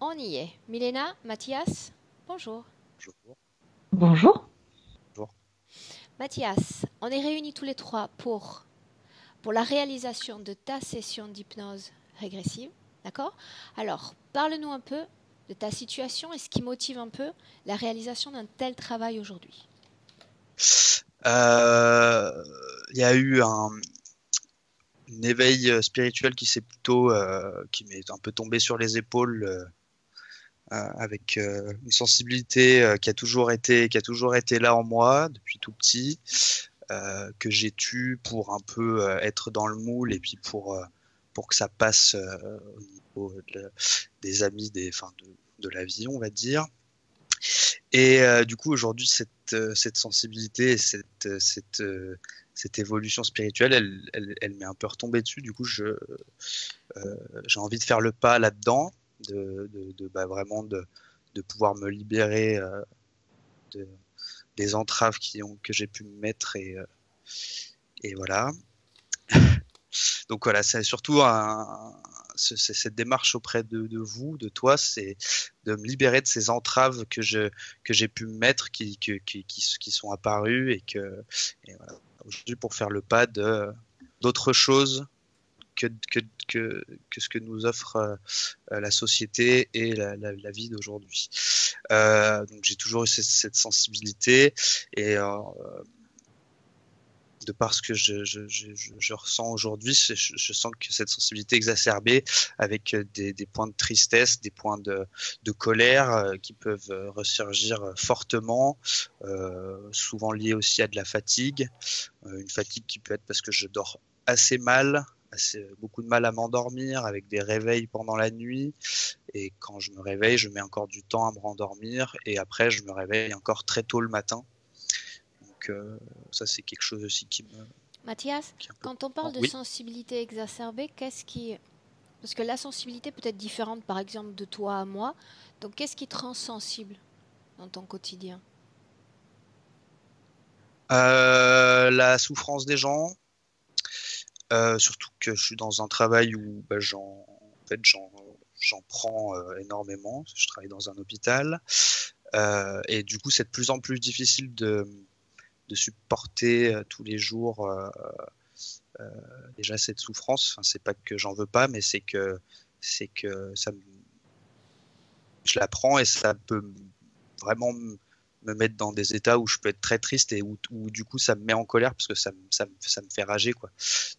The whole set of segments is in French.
On y est. Milena, Mathias, bonjour. Bonjour. Bonjour. Bonjour. Mathias, on est réunis tous les trois pour la réalisation de ta session d'hypnose régressive. D'accord? Alors, parle-nous un peu de ta situation et ce qui motive un peu la réalisation d'un tel travail aujourd'hui. Il y a eu un éveil spirituel qui m'est un peu tombé sur les épaules avec une sensibilité qui a toujours été là en moi depuis tout petit, que j'ai tu pour un peu être dans le moule et puis pour que ça passe au niveau des amis, enfin de la vie, on va dire. Et du coup, aujourd'hui, cette sensibilité et cette évolution spirituelle, elle m'est un peu retombée dessus. Du coup, j'ai envie de faire le pas là-dedans, vraiment de pouvoir me libérer de, des entraves que j'ai pu me mettre. Et voilà. Donc voilà, c'est surtout cette démarche auprès de vous, de toi, c'est de me libérer de ces entraves que j'ai pu me mettre, qui sont apparues et voilà. Aujourd'hui, pour faire le pas d'autre chose que, que ce que nous offre la société et la vie d'aujourd'hui. Donc j'ai toujours eu cette sensibilité et de par ce que je ressens aujourd'hui, je sens que cette sensibilité exacerbée avec des points de tristesse, des points de colère qui peuvent ressurgir fortement, souvent liés aussi à de la fatigue, une fatigue qui peut être parce que je dors assez mal, beaucoup de mal à m'endormir avec des réveils pendant la nuit, et quand je me réveille, je mets encore du temps à me rendormir et après je me réveille encore très tôt le matin. Donc ça c'est quelque chose aussi Mathias, qui est un peu... quand on parle de Oui. sensibilité exacerbée, qu'est-ce qui... Parce que la sensibilité peut être différente, par exemple, de toi à moi. Donc, qu'est-ce qui te rend sensible dans ton quotidien? La souffrance des gens, surtout que je suis dans un travail où j'en prends énormément. Je travaille dans un hôpital et du coup c'est de plus en plus difficile de supporter tous les jours déjà cette souffrance. Enfin, c'est pas que j'en veux pas, mais c'est que je la prends et ça peut vraiment me mettre dans des états où je peux être très triste et où du coup ça me met en colère parce que ça me fait rager quoi,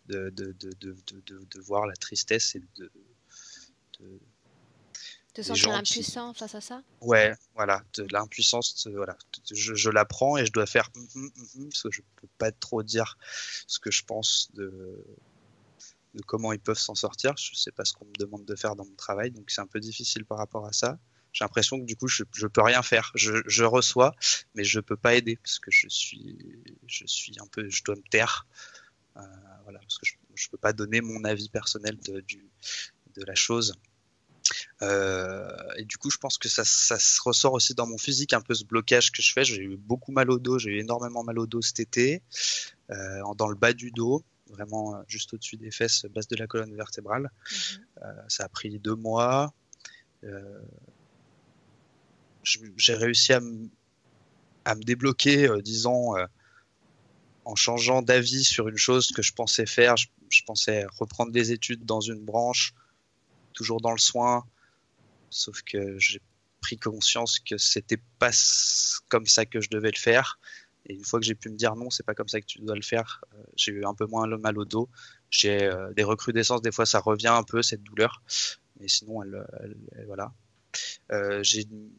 de voir la tristesse et de- Te des sentir gens qui, impuissant face à ça? ouais, voilà, de l'impuissance, voilà, je la prends et je dois faire parce que je peux pas trop dire ce que je pense de comment ils peuvent s'en sortir. Je sais pas ce qu'on me demande de faire dans mon travail, donc c'est un peu difficile par rapport à ça. J'ai l'impression que du coup, je peux rien faire. Je reçois, mais je peux pas aider parce que je suis un peu, je dois me taire, euh, voilà, parce que je peux pas donner mon avis personnel de la chose. Et du coup, je pense que ça se ressort aussi dans mon physique, un peu ce blocage que je fais. J'ai eu beaucoup mal au dos, j'ai eu énormément mal au dos cet été, dans le bas du dos, vraiment juste au-dessus des fesses, base de la colonne vertébrale. Mhm. Ça a pris 2 mois. Euh, j'ai réussi à me débloquer, disons, en changeant d'avis sur une chose que je pensais faire. Je pensais reprendre des études dans une branche, toujours dans le soin, sauf que j'ai pris conscience que c'était pas comme ça que je devais le faire. Et une fois que j'ai pu me dire non, c'est pas comme ça que tu dois le faire, j'ai eu un peu moins le mal au dos. J'ai des recrudescences, des fois ça revient un peu cette douleur, mais sinon voilà. J'ai une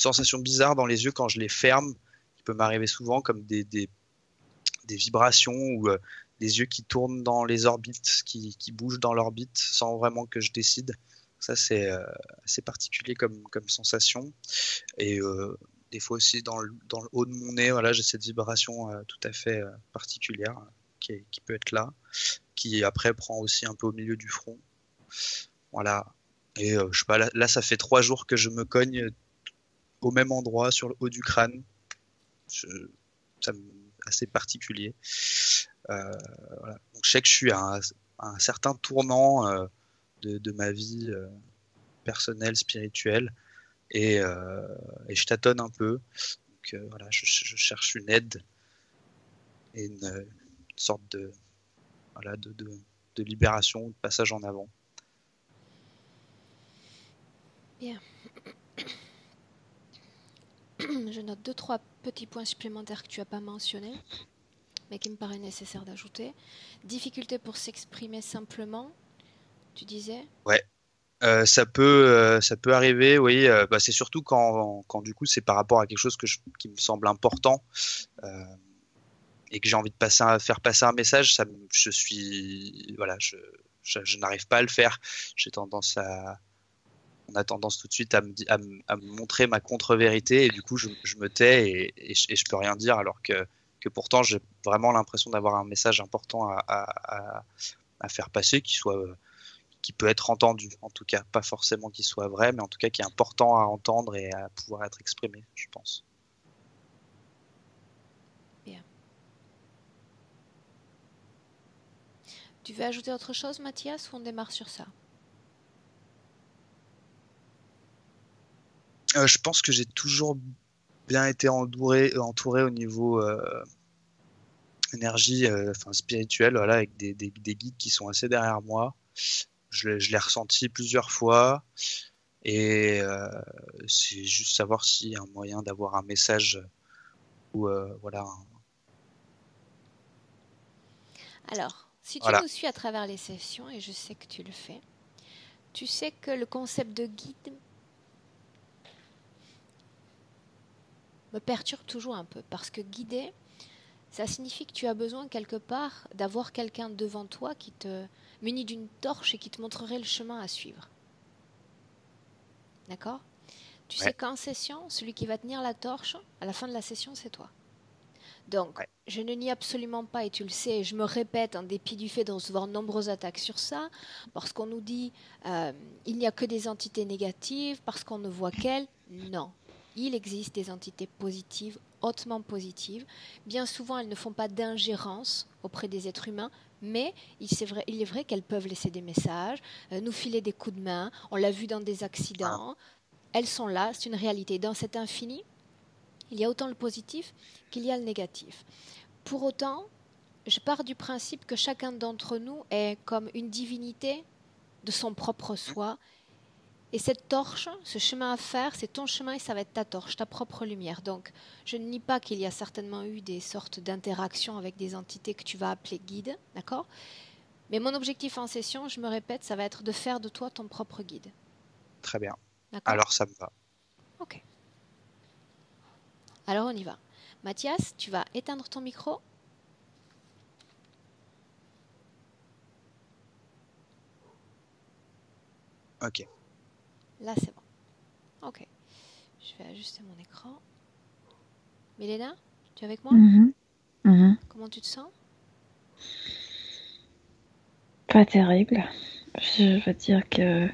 sensation bizarre dans les yeux quand je les ferme, qui peut m'arriver souvent comme des vibrations ou des yeux qui tournent dans les orbites, qui bougent dans l'orbite sans vraiment que je décide. Ça, c'est assez particulier comme sensation. Et des fois aussi dans le haut de mon nez, voilà, j'ai cette vibration tout à fait particulière qui peut être là, qui après prend aussi un peu au milieu du front. Voilà. Et je sais pas, là, ça fait 3 jours que je me cogne au même endroit sur le haut du crâne. Je, ça assez particulier. Euh, voilà. Donc, je sais que je suis à un certain tournant de ma vie. personnel, spirituel, et je tâtonne un peu. Donc voilà, je cherche une aide et une sorte de libération, de passage en avant. Bien. Je note 2-3 petits points supplémentaires que tu n'as pas mentionnés, mais qui me paraît nécessaire d'ajouter. Difficulté pour s'exprimer simplement, tu disais? Ouais. Ça peut arriver, oui. C'est surtout quand du coup c'est par rapport à quelque chose qui me semble important et que j'ai envie de faire passer un message. Je n'arrive pas à le faire. On a tendance tout de suite à me montrer ma contre-vérité, et du coup je me tais et je peux rien dire, alors que pourtant j'ai vraiment l'impression d'avoir un message important à faire passer, qui peut être entendu, en tout cas, pas forcément qu'il soit vrai, mais en tout cas qui est important à entendre et à pouvoir être exprimé, je pense. Bien. Tu veux ajouter autre chose, Mathias, ou on démarre sur ça? Je pense que j'ai toujours bien été entouré au niveau énergie, spirituelle, voilà, avec des guides qui sont assez derrière moi. Je l'ai ressenti plusieurs fois, et c'est juste savoir s'il y a un moyen d'avoir un message ou voilà. Alors, si tu Voilà. nous suis à travers les sessions, et je sais que tu le fais, tu sais que le concept de guide me perturbe toujours un peu, parce que guider, ça signifie que tu as besoin quelque part d'avoir quelqu'un devant toi qui te munit d'une torche et qui te montrerait le chemin à suivre. D'accord? Tu sais Ouais. qu'en session, celui qui va tenir la torche, à la fin de la session, c'est toi. Donc, Ouais. je ne nie absolument pas, et tu le sais, et je me répète en dépit du fait de recevoir de nombreuses attaques sur ça, parce qu'on nous dit il n'y a que des entités négatives, parce qu'on ne voit qu'elles. Non, il existe des entités positives, hautement positives. Bien souvent, elles ne font pas d'ingérence auprès des êtres humains, mais il est vrai qu'elles peuvent laisser des messages, nous filer des coups de main, on l'a vu dans des accidents. Elles sont là, c'est une réalité. Dans cet infini, il y a autant le positif qu'il y a le négatif. Pour autant, je pars du principe que chacun d'entre nous est comme une divinité de son propre soi. Et cette torche, ce chemin à faire, c'est ton chemin et ça va être ta torche, ta propre lumière. Donc, je ne nie pas qu'il y a certainement eu des sortes d'interactions avec des entités que tu vas appeler guides, d'accord? Mais mon objectif en session, je me répète, ça va être de faire de toi ton propre guide. Très bien. D'accord? Alors ça me va. Ok. Alors on y va. Mathias, tu vas éteindre ton micro. Ok. Là, c'est bon. Ok. Je vais ajuster mon écran. Milena, tu es avec moi? Comment tu te sens? Pas terrible. Je veux dire que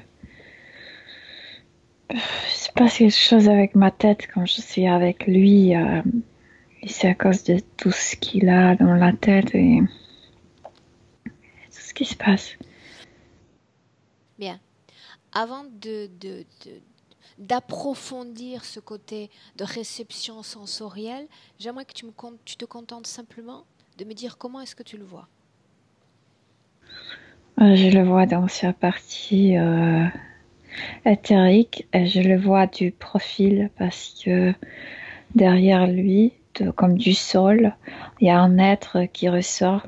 il se passe quelque chose avec ma tête quand je suis avec lui. Et c'est à cause de tout ce qu'il a dans la tête et tout ce qui se passe. Bien. Avant d'approfondir ce côté de réception sensorielle, j'aimerais que tu te contentes simplement de me dire comment est-ce que tu le vois. Je le vois dans sa partie éthérique et je le vois du profil parce que derrière lui, comme du sol, il y a un être qui ressort,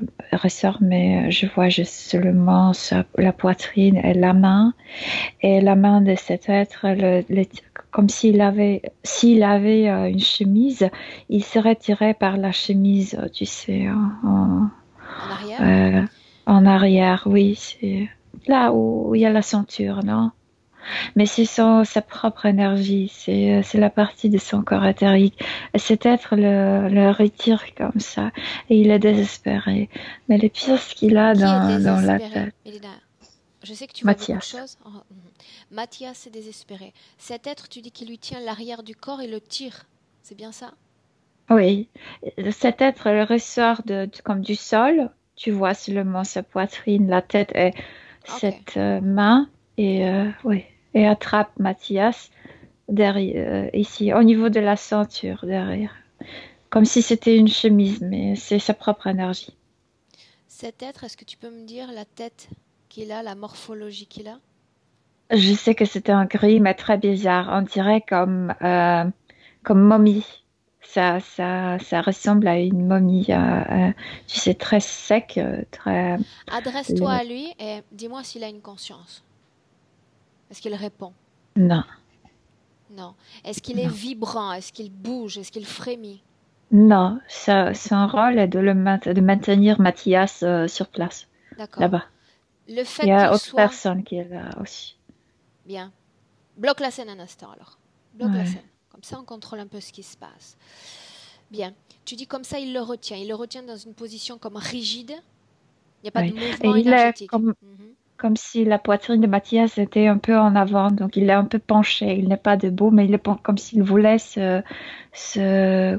mais je vois juste seulement la poitrine et la main. Et la main de cet être, comme s'il avait une chemise, il serait tiré par la chemise, tu sais, En arrière? en arrière, oui, c'est là où il y a la ceinture, non? Mais c'est sa propre énergie, c'est la partie de son corps éthérique. Et cet être le retire comme ça, et il est désespéré. Mais le pire, ce qu'il a Qui est dans la désespéré? tête, Mélina, je sais que tu vois beaucoup de Mathias. choses. Mathias est désespéré. Cet être, tu dis qu'il lui tient l'arrière du corps et le tire. C'est bien ça? Oui, cet être le ressort comme du sol. Tu vois seulement sa poitrine, la tête et Ok. cette main. Et oui. et attrape Mathias derrière, ici, au niveau de la ceinture, derrière. Comme si c'était une chemise, mais c'est sa propre énergie. Cet être, est-ce que tu peux me dire la tête qu'il a, la morphologie qu'il a? Je sais que c'était un gris, mais très bizarre. On dirait comme momie. Ça ressemble à une momie, tu sais, très sec, très... Adresse-toi à lui et dis-moi s'il a une conscience. Est-ce qu'il répond? Non, Non. Est-ce qu'il est non. vibrant? Est-ce qu'il bouge? Est-ce qu'il frémit? Non, son rôle est de maintenir Mathias sur place, D'accord. là-bas. Le Il fait y a qu'il autre soit... personne qui est là aussi. Bien. Bloque la scène un instant alors. Bloque la Ouais, scène. Comme ça, on contrôle un peu ce qui se passe. Bien. Tu dis comme ça, il le retient. Il le retient dans une position comme rigide. Il n'y a pas de ouais. Et mouvement il est énergétique. comme si la poitrine de Mathias était un peu en avant, donc il est un peu penché. Il n'est pas debout, mais il est comme s'il voulait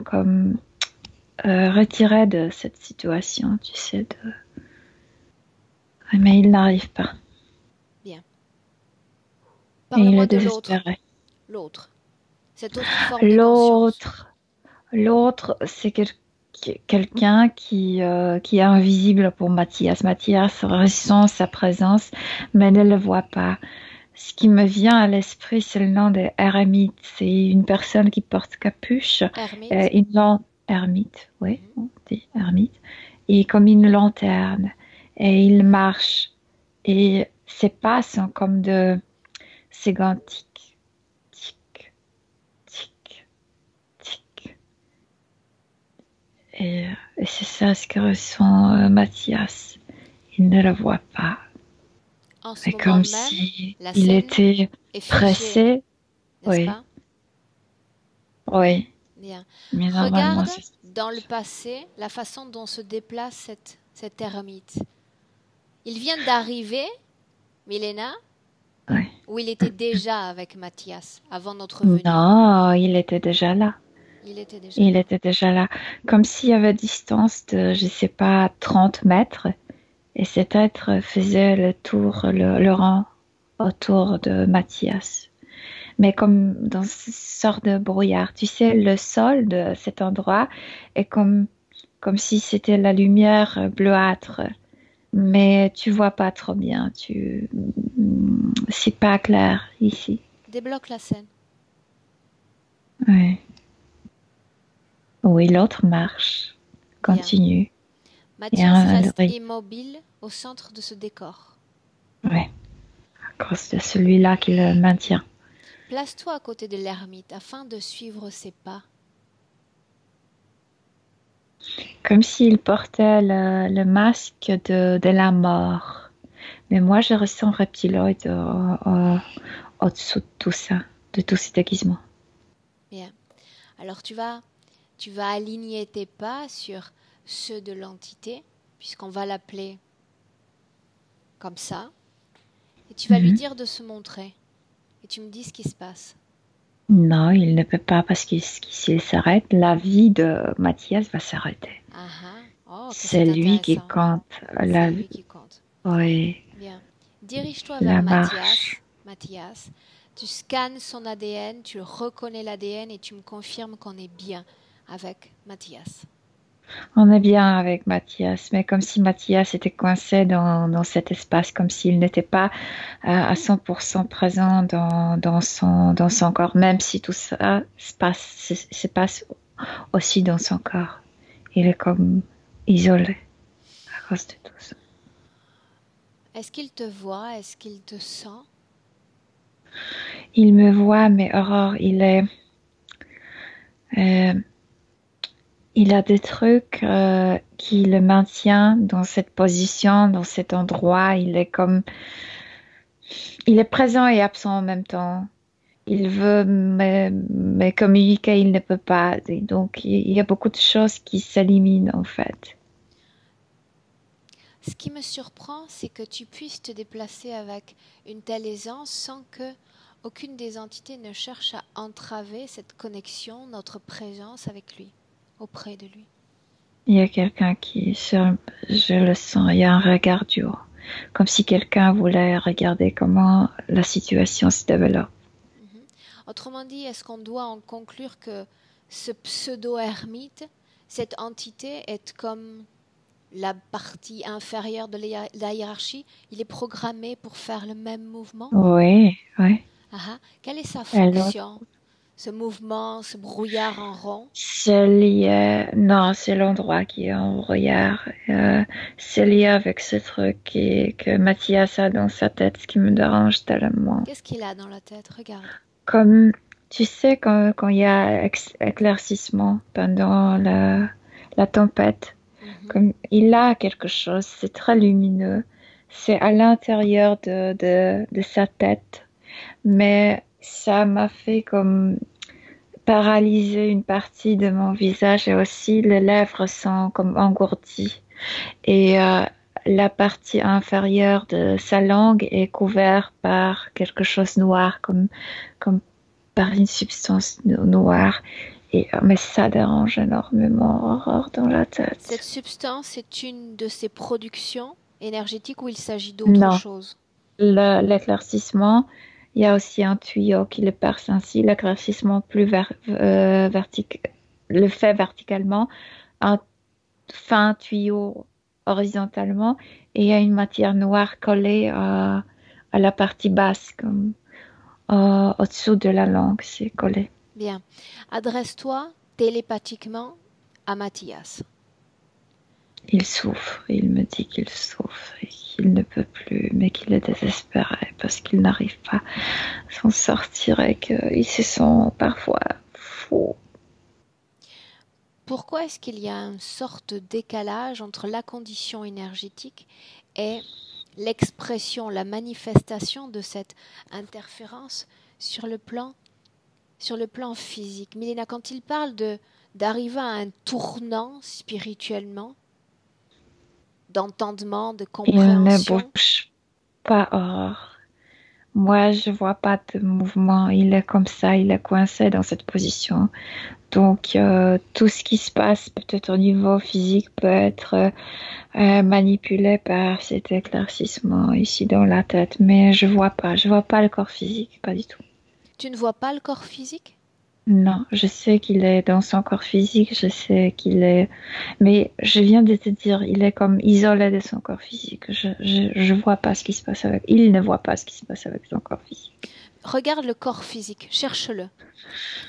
comme, retirer de cette situation, tu sais. Ouais, mais il n'arrive pas. Bien. Et il Parle-moi est de l'autre. désespéré. L'autre. Cette autre forme de conscience. L'autre, l'autre, c'est quelqu'un qui est invisible pour Mathias. Mathias ressent sa présence, mais ne le voit pas. Ce qui me vient à l'esprit, c'est le nom de Eremite. C'est une personne qui porte capuche, Hermite. ermite, oui, on dit ermite, et comme une lanterne. Et il marche. Et ses pas sont comme de ses gants tic, tic, tic, tic. Et c'est ça ce que ressent Mathias. Il ne le voit pas. En ce C'est moment comme même, si la il scène était est figée, pressé. n'est-ce Oui, pas? oui. Bien. Mais normalement, Regarde c'est... dans le passé la façon dont se déplace cette ermite. Il vient d'arriver, Milena, Ouais. ou il était déjà avec Mathias avant notre venue? Non, il était déjà là. Il était déjà Il là. était déjà là. Comme s'il y avait distance de, je sais pas, 30 mètres. Et cet être faisait le tour, le rang autour de Mathias. Mais comme dans ce sorte de brouillard. Tu sais, le sol de cet endroit est comme si c'était la lumière bleuâtre. Mais tu vois pas trop bien. C'est pas clair ici. Débloque la scène. Ouais. Oui, l'autre marche, Bien. continue. Et Mathias reste oui, immobile au centre de ce décor. ouais, à cause de celui-là qui le maintient. Place-toi à côté de l'ermite afin de suivre ses pas. Comme s'il portait le masque de la mort. Mais moi, je ressens reptiloïde au-dessous de tout ça, de tous ces déguisements. Bien. Alors tu vas aligner tes pas sur ceux de l'entité, puisqu'on va l'appeler comme ça, et tu vas lui Mhm. dire de se montrer, et tu me dis ce qui se passe. Non, il ne peut pas parce que s'il s'arrête, la vie de Mathias va s'arrêter. Ah ah, oh que C'est c'est lui qui intéressant, compte. c'est lui qui compte. Oui, Bien, dirige-toi vers la marche. Mathias, tu scannes son ADN, tu reconnais l'ADN et tu me confirmes qu'on est bien avec Mathias. On est bien avec Mathias, mais comme si Mathias était coincé dans cet espace, comme s'il n'était pas à 100% présent dans son corps, même si tout ça se passe aussi dans son corps. Il est comme isolé à cause de tout ça. Est-ce qu'il te voit? Est-ce qu'il te sent? Il me voit, mais Aurore, euh, il a des trucs qui le maintiennent dans cette position, dans cet endroit. Il est présent et absent en même temps. Il veut me communiquer, il ne peut pas. Et donc, il y a beaucoup de choses qui s'éliminent en fait. Ce qui me surprend, c'est que tu puisses te déplacer avec une telle aisance sans que aucune des entités ne cherche à entraver cette connexion, notre présence avec lui, auprès de lui. Il y a quelqu'un je le sens, il y a un regard dur. comme si quelqu'un voulait regarder comment la situation se développe. Mhm. Autrement dit, est-ce qu'on doit en conclure que ce pseudo-ermite, cette entité est comme la partie inférieure de la hiérarchie, il est programmé pour faire le même mouvement? Oui, oui. Quelle est sa Alors, fonction? Ce mouvement, ce brouillard en rond? c'est lié, non, c'est l'endroit qui est en brouillard. C'est lié avec ce truc que Mathias a dans sa tête, ce qui me dérange tellement. Qu'est-ce qu'il a dans la tête? Regarde. Comme, tu sais, quand il y a éclaircissement pendant la tempête, comme il a quelque chose, c'est très lumineux. C'est à l'intérieur de sa tête, mais ça m'a fait comme paralyser une partie de mon visage et aussi les lèvres sont comme engourdies. Et la partie inférieure de sa langue est couverte par quelque chose de noir, comme par une substance noire. Et, mais ça dérange énormément Aurore dans la tête. Cette substance est une de ses productions énergétiques ou il s'agit d'autre Non, chose? l'éclaircissement, il y a aussi un tuyau qui le perce ainsi. L'éclaircissement plus le fait verticalement, un fin tuyau horizontalement, et il y a une matière noire collée à la partie basse, comme au-dessous de la langue, c'est collé. Bien. Adresse-toi télépathiquement à Mathias. Il souffre, il me dit qu'il souffre et qu'il ne peut plus, mais qu'il est désespéré parce qu'il n'arrive pas à s'en sortir et qu'il se sent parfois fou. Pourquoi est-ce qu'il y a une sorte de décalage entre la condition énergétique et l'expression, la manifestation de cette interférence sur le plan physique? Milena, quand il parle d'arriver à un tournant spirituellement, d'entendement, de compréhension. Il ne bouge pas hors. Moi, je vois pas de mouvement. Il est comme ça, il est coincé dans cette position. Donc, tout ce qui se passe, peut-être au niveau physique, peut être manipulé par cet éclaircissement ici dans la tête. Mais je vois pas le corps physique, pas du tout. Tu ne vois pas le corps physique? Non, je sais qu'il est dans son corps physique, je sais qu'il est... Mais je viens de te dire, il est comme isolé de son corps physique. Je vois pas ce qui se passe avec... Il ne voit pas ce qui se passe avec son corps physique. Regarde le corps physique, cherche-le.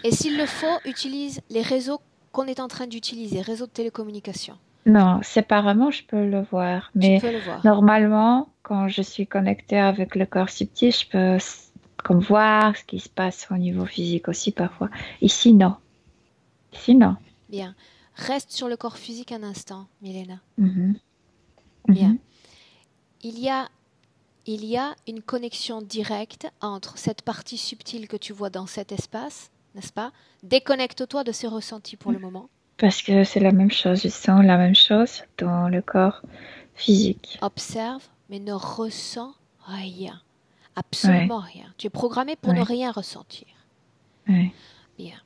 Et s'il le faut, utilise les réseaux qu'on est en train d'utiliser, réseaux de télécommunication. Non, séparément, je peux le voir. Mais tu peux le voir. Normalement, quand je suis connectée avec le corps subtil, je peux comme voir ce qui se passe au niveau physique aussi parfois. Ici, non. Ici, non. Bien. Reste sur le corps physique un instant, Milena. Bien. Il y a une connexion directe entre cette partie subtile que tu vois dans cet espace, n'est-ce pas? Déconnecte-toi de ces ressentis pour le moment. Parce que c'est la même chose, je sens la même chose dans le corps physique. Observe, mais ne ressens rien. Absolument rien. Tu es programmé pour ne rien ressentir. Bien.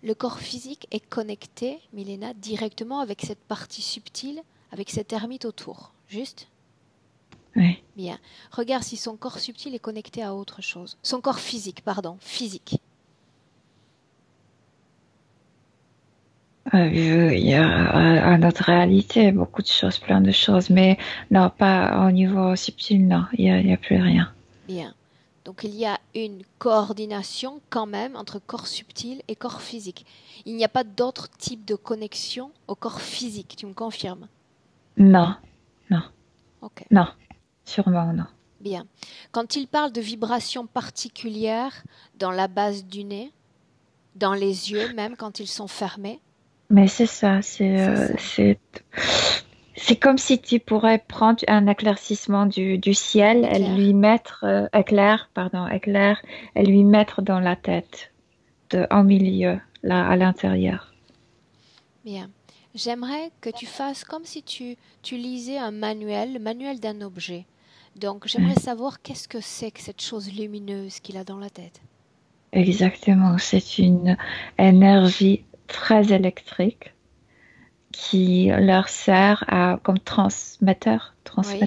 Le corps physique est connecté, Milena, directement avec cette partie subtile, avec cette ermite autour. Juste? Oui. Bien. Regarde si son corps subtil est connecté à autre chose. Son corps physique, pardon, physique. Il y a à notre réalité beaucoup de choses, plein de choses, mais non, pas au niveau subtil, non, il y a plus rien. Bien. Donc il y a une coordination quand même entre corps subtil et corps physique. Il n'y a pas d'autre type de connexion au corps physique, tu me confirmes? Non, non. Ok. Non, sûrement non. Bien. Quand il parle de vibrations particulières dans la base du nez, dans les yeux même quand ils sont fermés. Mais c'est ça, c'est comme si tu pourrais prendre un éclaircissement du ciel et lui mettre éclair, et lui mettre dans la tête, en milieu, là à l'intérieur. Bien. J'aimerais que tu fasses comme si tu lisais un manuel, le manuel d'un objet. Donc j'aimerais savoir qu'est-ce que c'est que cette chose lumineuse qu'il a dans la tête. Exactement, c'est une énergie très électrique qui leur sert comme transmetteur. Oui.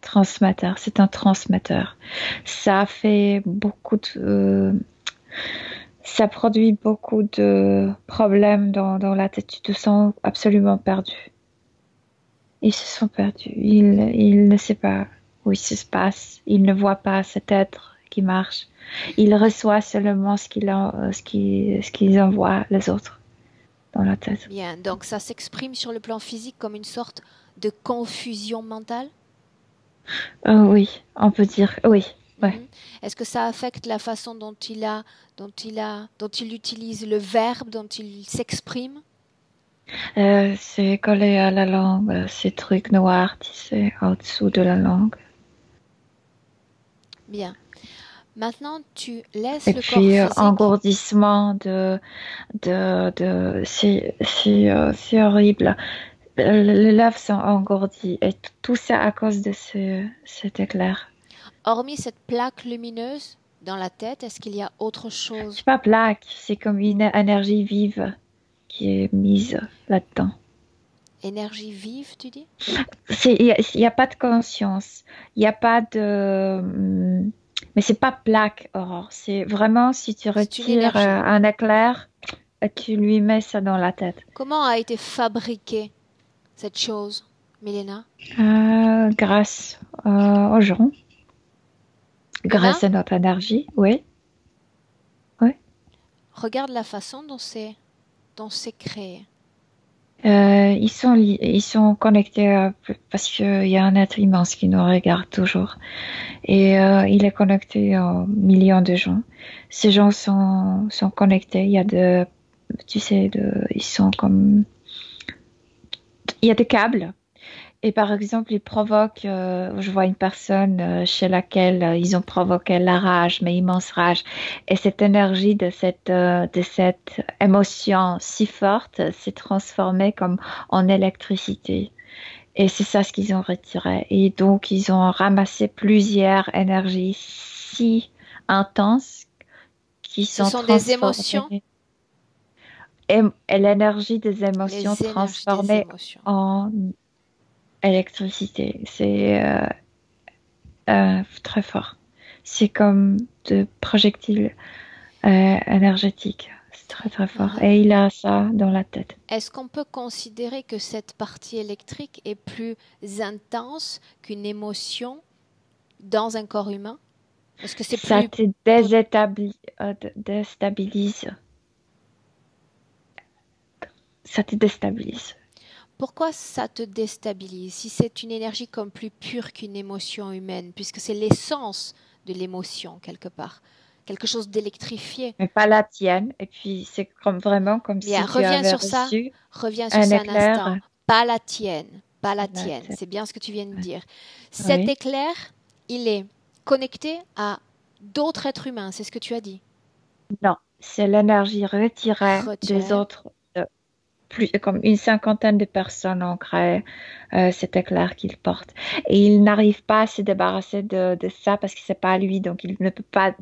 Transmetteur, c'est un transmetteur. Ça fait ça produit beaucoup de problèmes dans la tête. Tu te sens absolument perdu. Ils se sont perdus. Ils ne savent pas où il se passe. Ils ne voient pas cet être qui marche. Ils reçoivent seulement ce qu'ils envoient les autres dans la tête. Bien, donc ça s'exprime sur le plan physique comme une sorte de confusion mentale? Oui, on peut dire oui. Ouais. Est-ce que ça affecte la façon dont il utilise le verbe, dont il s'exprime? C'est collé à la langue, ces trucs noirs, tu sais, au-dessous de la langue. Bien. Maintenant, tu laisses Et le corps puis, physique. engourdissement c'est horrible. Les lèvres sont engourdies et tout ça à cause de cet éclair. Hormis cette plaque lumineuse dans la tête, est-ce qu'il y a autre chose? C'est pas plaque, c'est comme une énergie vive qui est mise là-dedans. Énergie vive, tu dis? Il y a pas de conscience, il n'y a pas de... Mais c'est pas plaque, Aurore. C'est vraiment si tu retires un éclair, tu lui mets ça dans la tête. Comment a été fabriquée cette chose, Milena? Grâce aux gens. Grâce à notre énergie, oui. Oui. Regarde la façon dont c'est créé. Ils sont connectés parce qu'il y a un être immense qui nous regarde toujours. Et il est connecté aux millions de gens. Ces gens sont connectés. Il y a ils sont comme... Il y a des câbles. Et par exemple, ils provoquent, je vois une personne chez laquelle ils ont provoqué la rage, mais immense rage. Et cette énergie de cette émotion si forte s'est transformée comme en électricité. Et c'est ça ce qu'ils ont retiré. Et donc, ils ont ramassé plusieurs énergies si intenses qui sont transformées. Des émotions? Et l'énergie des émotions transformée en électricité. C'est très fort. C'est comme de projectiles énergétiques. C'est très très fort. Et il a ça dans la tête. Est-ce qu'on peut considérer que cette partie électrique est plus intense qu'une émotion dans un corps humain? Est-ce que c'est ça te déstabilise. Ça te déstabilise. Pourquoi ça te déstabilise si c'est une énergie comme plus pure qu'une émotion humaine, puisque c'est l'essence de l'émotion quelque part, quelque chose d'électrifié? Mais pas la tienne. Et puis c'est vraiment comme si tu avais reçu reviens sur ça un instant. Pas la tienne, pas la tienne. C'est bien ce que tu viens de dire. Cet éclair, il est connecté à d'autres êtres humains, c'est ce que tu as dit? Non, c'est l'énergie retirée des autres. Plus comme une cinquantaine de personnes ont créé cet éclair qu'il porte. Et il n'arrive pas à se débarrasser de ça parce que c'est pas lui, donc il ne peut pas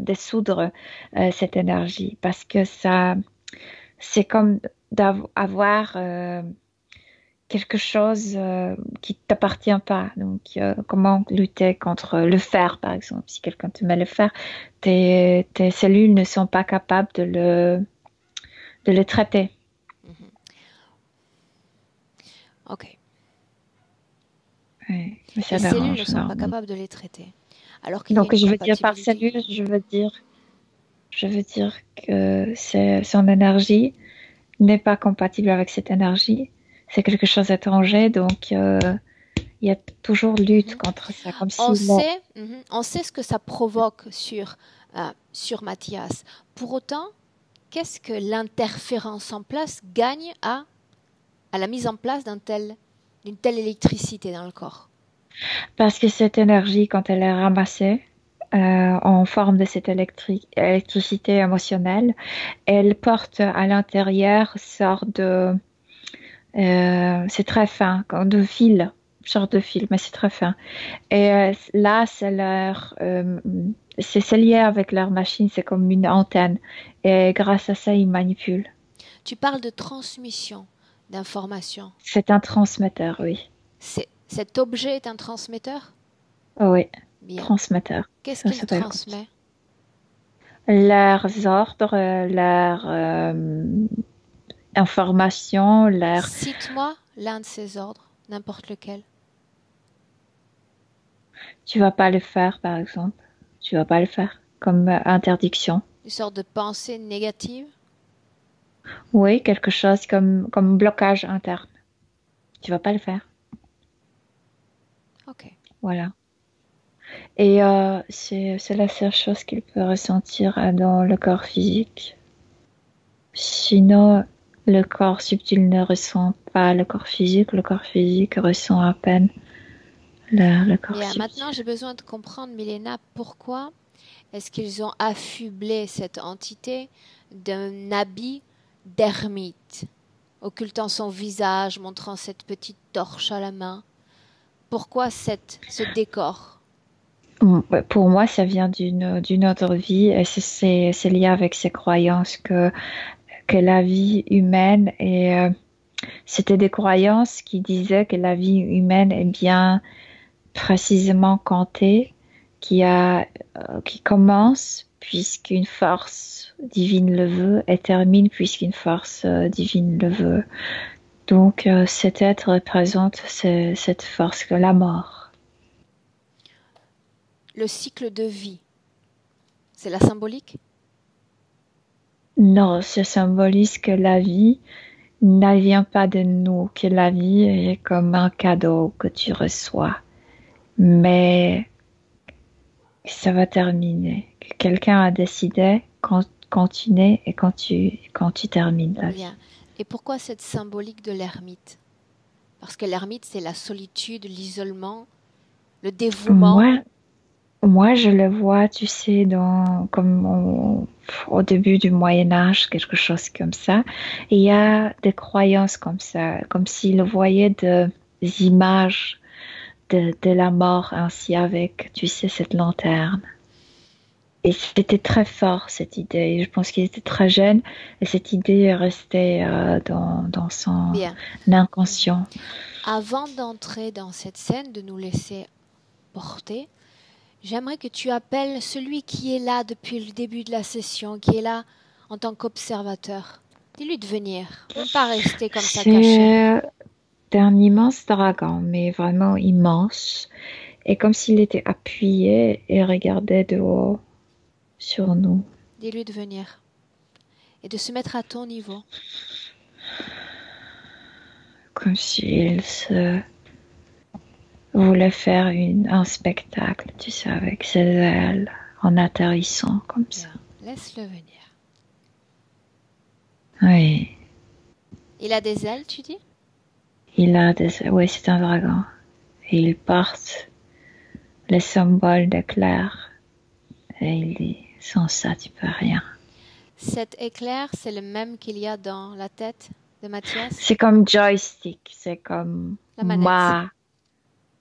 dissoudre cette énergie parce que ça, c'est comme d'avoir quelque chose qui t'appartient pas. Donc, comment lutter contre le fer, par exemple? Si quelqu'un te met le fer, tes cellules ne sont pas capables de le traiter. Ok. Oui, les cellules ne sont pas capables de les traiter. Alors qu'il donc, je veux dire par cellule, je veux dire que son énergie n'est pas compatible avec cette énergie. C'est quelque chose d'étranger, donc il y a toujours lutte contre ça. Comme on sait ce que ça provoque sur Mathias. Pour autant, qu'est-ce que l'interférence en place gagne à la mise en place d'une telle électricité dans le corps? Parce que cette énergie, quand elle est ramassée en forme de cette électricité émotionnelle, elle porte à l'intérieur sorte de... c'est très fin, de fil, sorte de fil, mais c'est très fin. Et là, c'est lié avec leur machine, c'est comme une antenne. Et grâce à ça, ils manipulent. Tu parles de transmission d'informations. C'est un transmetteur, oui. Cet objet est un transmetteur? Oui, Bien. transmetteur. Qu'est-ce Ça qu'il s'appelle comme ça. transmet? Leurs ordres, leurs informations, leurs... Cite-moi l'un de ces ordres, n'importe lequel. Tu vas pas le faire, par exemple. Tu vas pas le faire. Comme interdiction. Une sorte de pensée négative? Oui, quelque chose comme blocage interne. Tu vas pas le faire. Ok. Voilà. Et c'est la seule chose qu'il peut ressentir dans le corps physique. Sinon, le corps subtil ne ressent pas le corps physique ressent à peine le corps Bien, subtil. maintenant j'ai besoin de comprendre, Milena, pourquoi est-ce qu'ils ont affublé cette entité d'un habit d'ermite, occultant son visage, montrant cette petite torche à la main? Pourquoi ce décor? Pour moi, ça vient d'une autre vie et c'est lié avec ces croyances que la vie humaine c'était des croyances qui disaient que la vie humaine est bien précisément comptée, qui commence puisqu'une force divine le veut et termine puisqu'une force divine le veut. Donc cet être représente cette force que la mort. Le cycle de vie, c'est la symbolique? Non, ça symbolise que la vie ne vient pas de nous, que la vie est comme un cadeau que tu reçois. Mais ça va terminer. Que quelqu'un a décidé quand tu nais et quand tu termines la vie. Bien. Et pourquoi cette symbolique de l'ermite? Parce que l'ermite, c'est la solitude, l'isolement, le dévouement. Moi, je le vois, tu sais, comme au début du Moyen-Âge, quelque chose comme ça. Et il y a des croyances comme ça, comme s'il voyait des images de la mort ainsi avec, tu sais, cette lanterne. Et c'était très fort, cette idée. Je pense qu'il était très jeune et cette idée est restée dans son Bien. inconscient. Avant d'entrer dans cette scène, de nous laisser porter, j'aimerais que tu appelles celui qui est là depuis le début de la session, qui est là en tant qu'observateur. Dis-lui de venir, ne pas rester comme ça caché. C'est un immense dragon, mais vraiment immense. Et comme s'il était appuyé et regardait de haut sur nous. Dis-lui de venir et de se mettre à ton niveau. Comme s'il voulait faire un spectacle, tu sais, avec ses ailes, en atterrissant comme ça. Bien. Laisse-le venir. Oui. Il a des ailes, tu dis? Oui, c'est un dragon. Et il porte les symboles d'éclair. Et il dit, sans ça, tu peux rien. Cet éclair, c'est le même qu'il y a dans la tête de Mathias? C'est comme joystick, c'est comme la manette. Moi.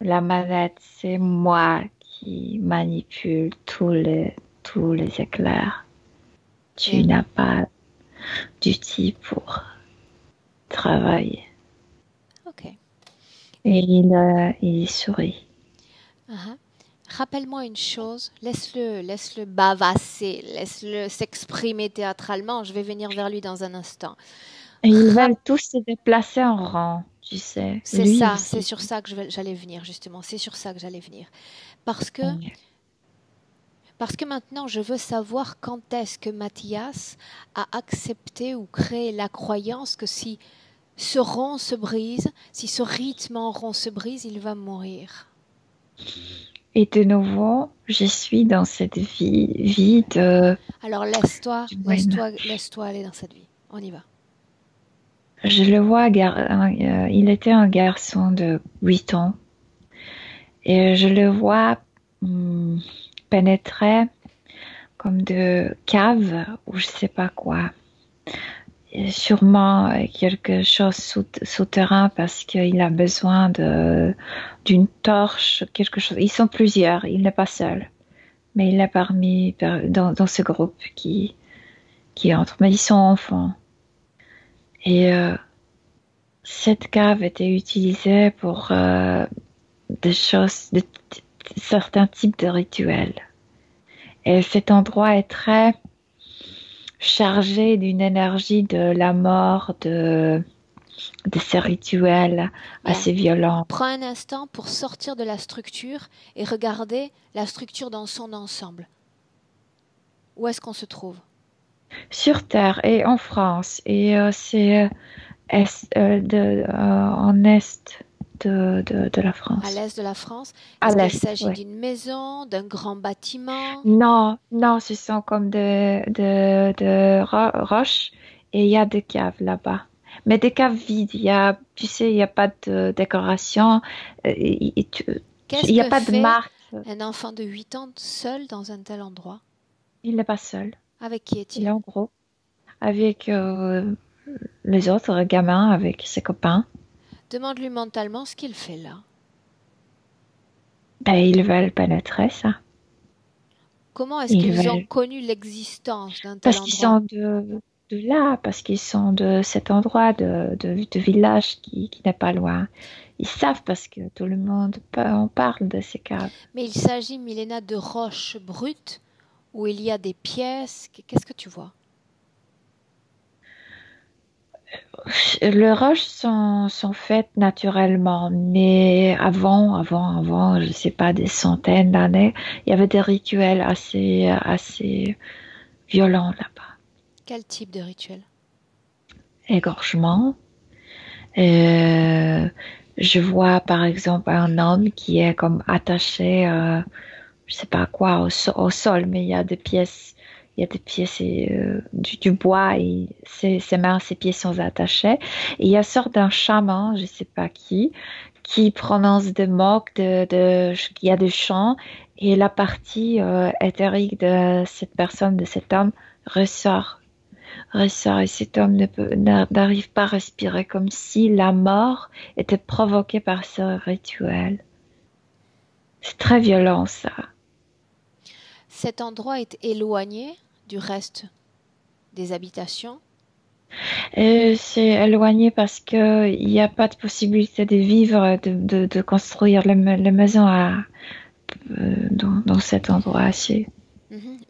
La manette, c'est moi qui manipule tous les éclairs. Tu n'as pas d'outil pour travailler. Ok. Et il sourit. Rappelle-moi une chose, laisse-le bavasser, laisse-le s'exprimer théâtralement, je vais venir vers lui dans un instant. Et ils veulent tous se déplacer en rang, tu sais. C'est Lui ça, aussi. c'est sur ça que j'allais venir justement, c'est sur ça que j'allais venir. Parce que maintenant je veux savoir quand est-ce que Mathias a accepté ou créé la croyance que si ce rond se brise, si ce rythme en rond se brise, il va mourir. Et de nouveau, je suis dans cette vie de... Alors laisse-toi aller dans cette vie. On y va. Je le vois, il était un garçon de 8 ans. Et je le vois pénétrer comme de caves ou je sais pas quoi. Et sûrement quelque chose souterrain parce qu'il a besoin d'une torche, quelque chose. Ils sont plusieurs, il n'est pas seul. Mais il est dans ce groupe qui entre. Mais ils sont enfants. Et cette cave était utilisée pour des choses, certains types de rituels. Et cet endroit est très chargé d'une énergie de la mort, de ces rituels Bien. assez violents. Prends un instant pour sortir de la structure et regarder la structure dans son ensemble. Où est-ce qu'on se trouve? Sur Terre et en France. Et c'est en est de la À France. l'est de la France. À Est-ce qu'il l'est, s'agit oui. d'une maison, d'un grand bâtiment? Non, non, ce sont comme de roches et il y a des caves là-bas. Mais des caves vides, tu sais, il n'y a pas de décoration, il Qu'est-ce n'y a que pas de fait marque. un enfant de 8 ans seul dans un tel endroit? Il n'est pas seul. Avec qui Il est est-il? en gros avec les autres gamins, avec ses copains. Demande-lui mentalement ce qu'il fait là. Ben, ils veulent pénétrer ça. Comment est-ce Ils qu'ils ont veulent connu l'existence d'un tel parce qu'ils endroit? sont de là, parce qu'ils sont de cet endroit de village qui n'est pas loin. Ils savent parce que tout le monde en parle de ces caves. Mais il s'agit, Milena, de roches brutes où il y a des pièces. Qu'est-ce que tu vois? Les roches sont faites naturellement, mais avant, je sais pas, des centaines d'années, il y avait des rituels assez violents là-bas. Quel type de rituel? Égorgement. Euh, je vois par exemple un homme qui est comme attaché, je sais pas quoi, au sol, mais il y a des pièces du bois et ses mains, ses pieds sont attachés. Et il y a sorte d'un chaman, je sais pas qui prononce des mots, il y a des chants et la partie éthérique de cette personne, de cet homme ressort et cet homme n'arrive pas à respirer comme si la mort était provoquée par ce rituel. C'est très violent ça. Cet endroit est éloigné du reste des habitations. Et c'est éloigné parce que il n'y a pas de possibilité de vivre, de construire les maisons dans cet endroit-ci.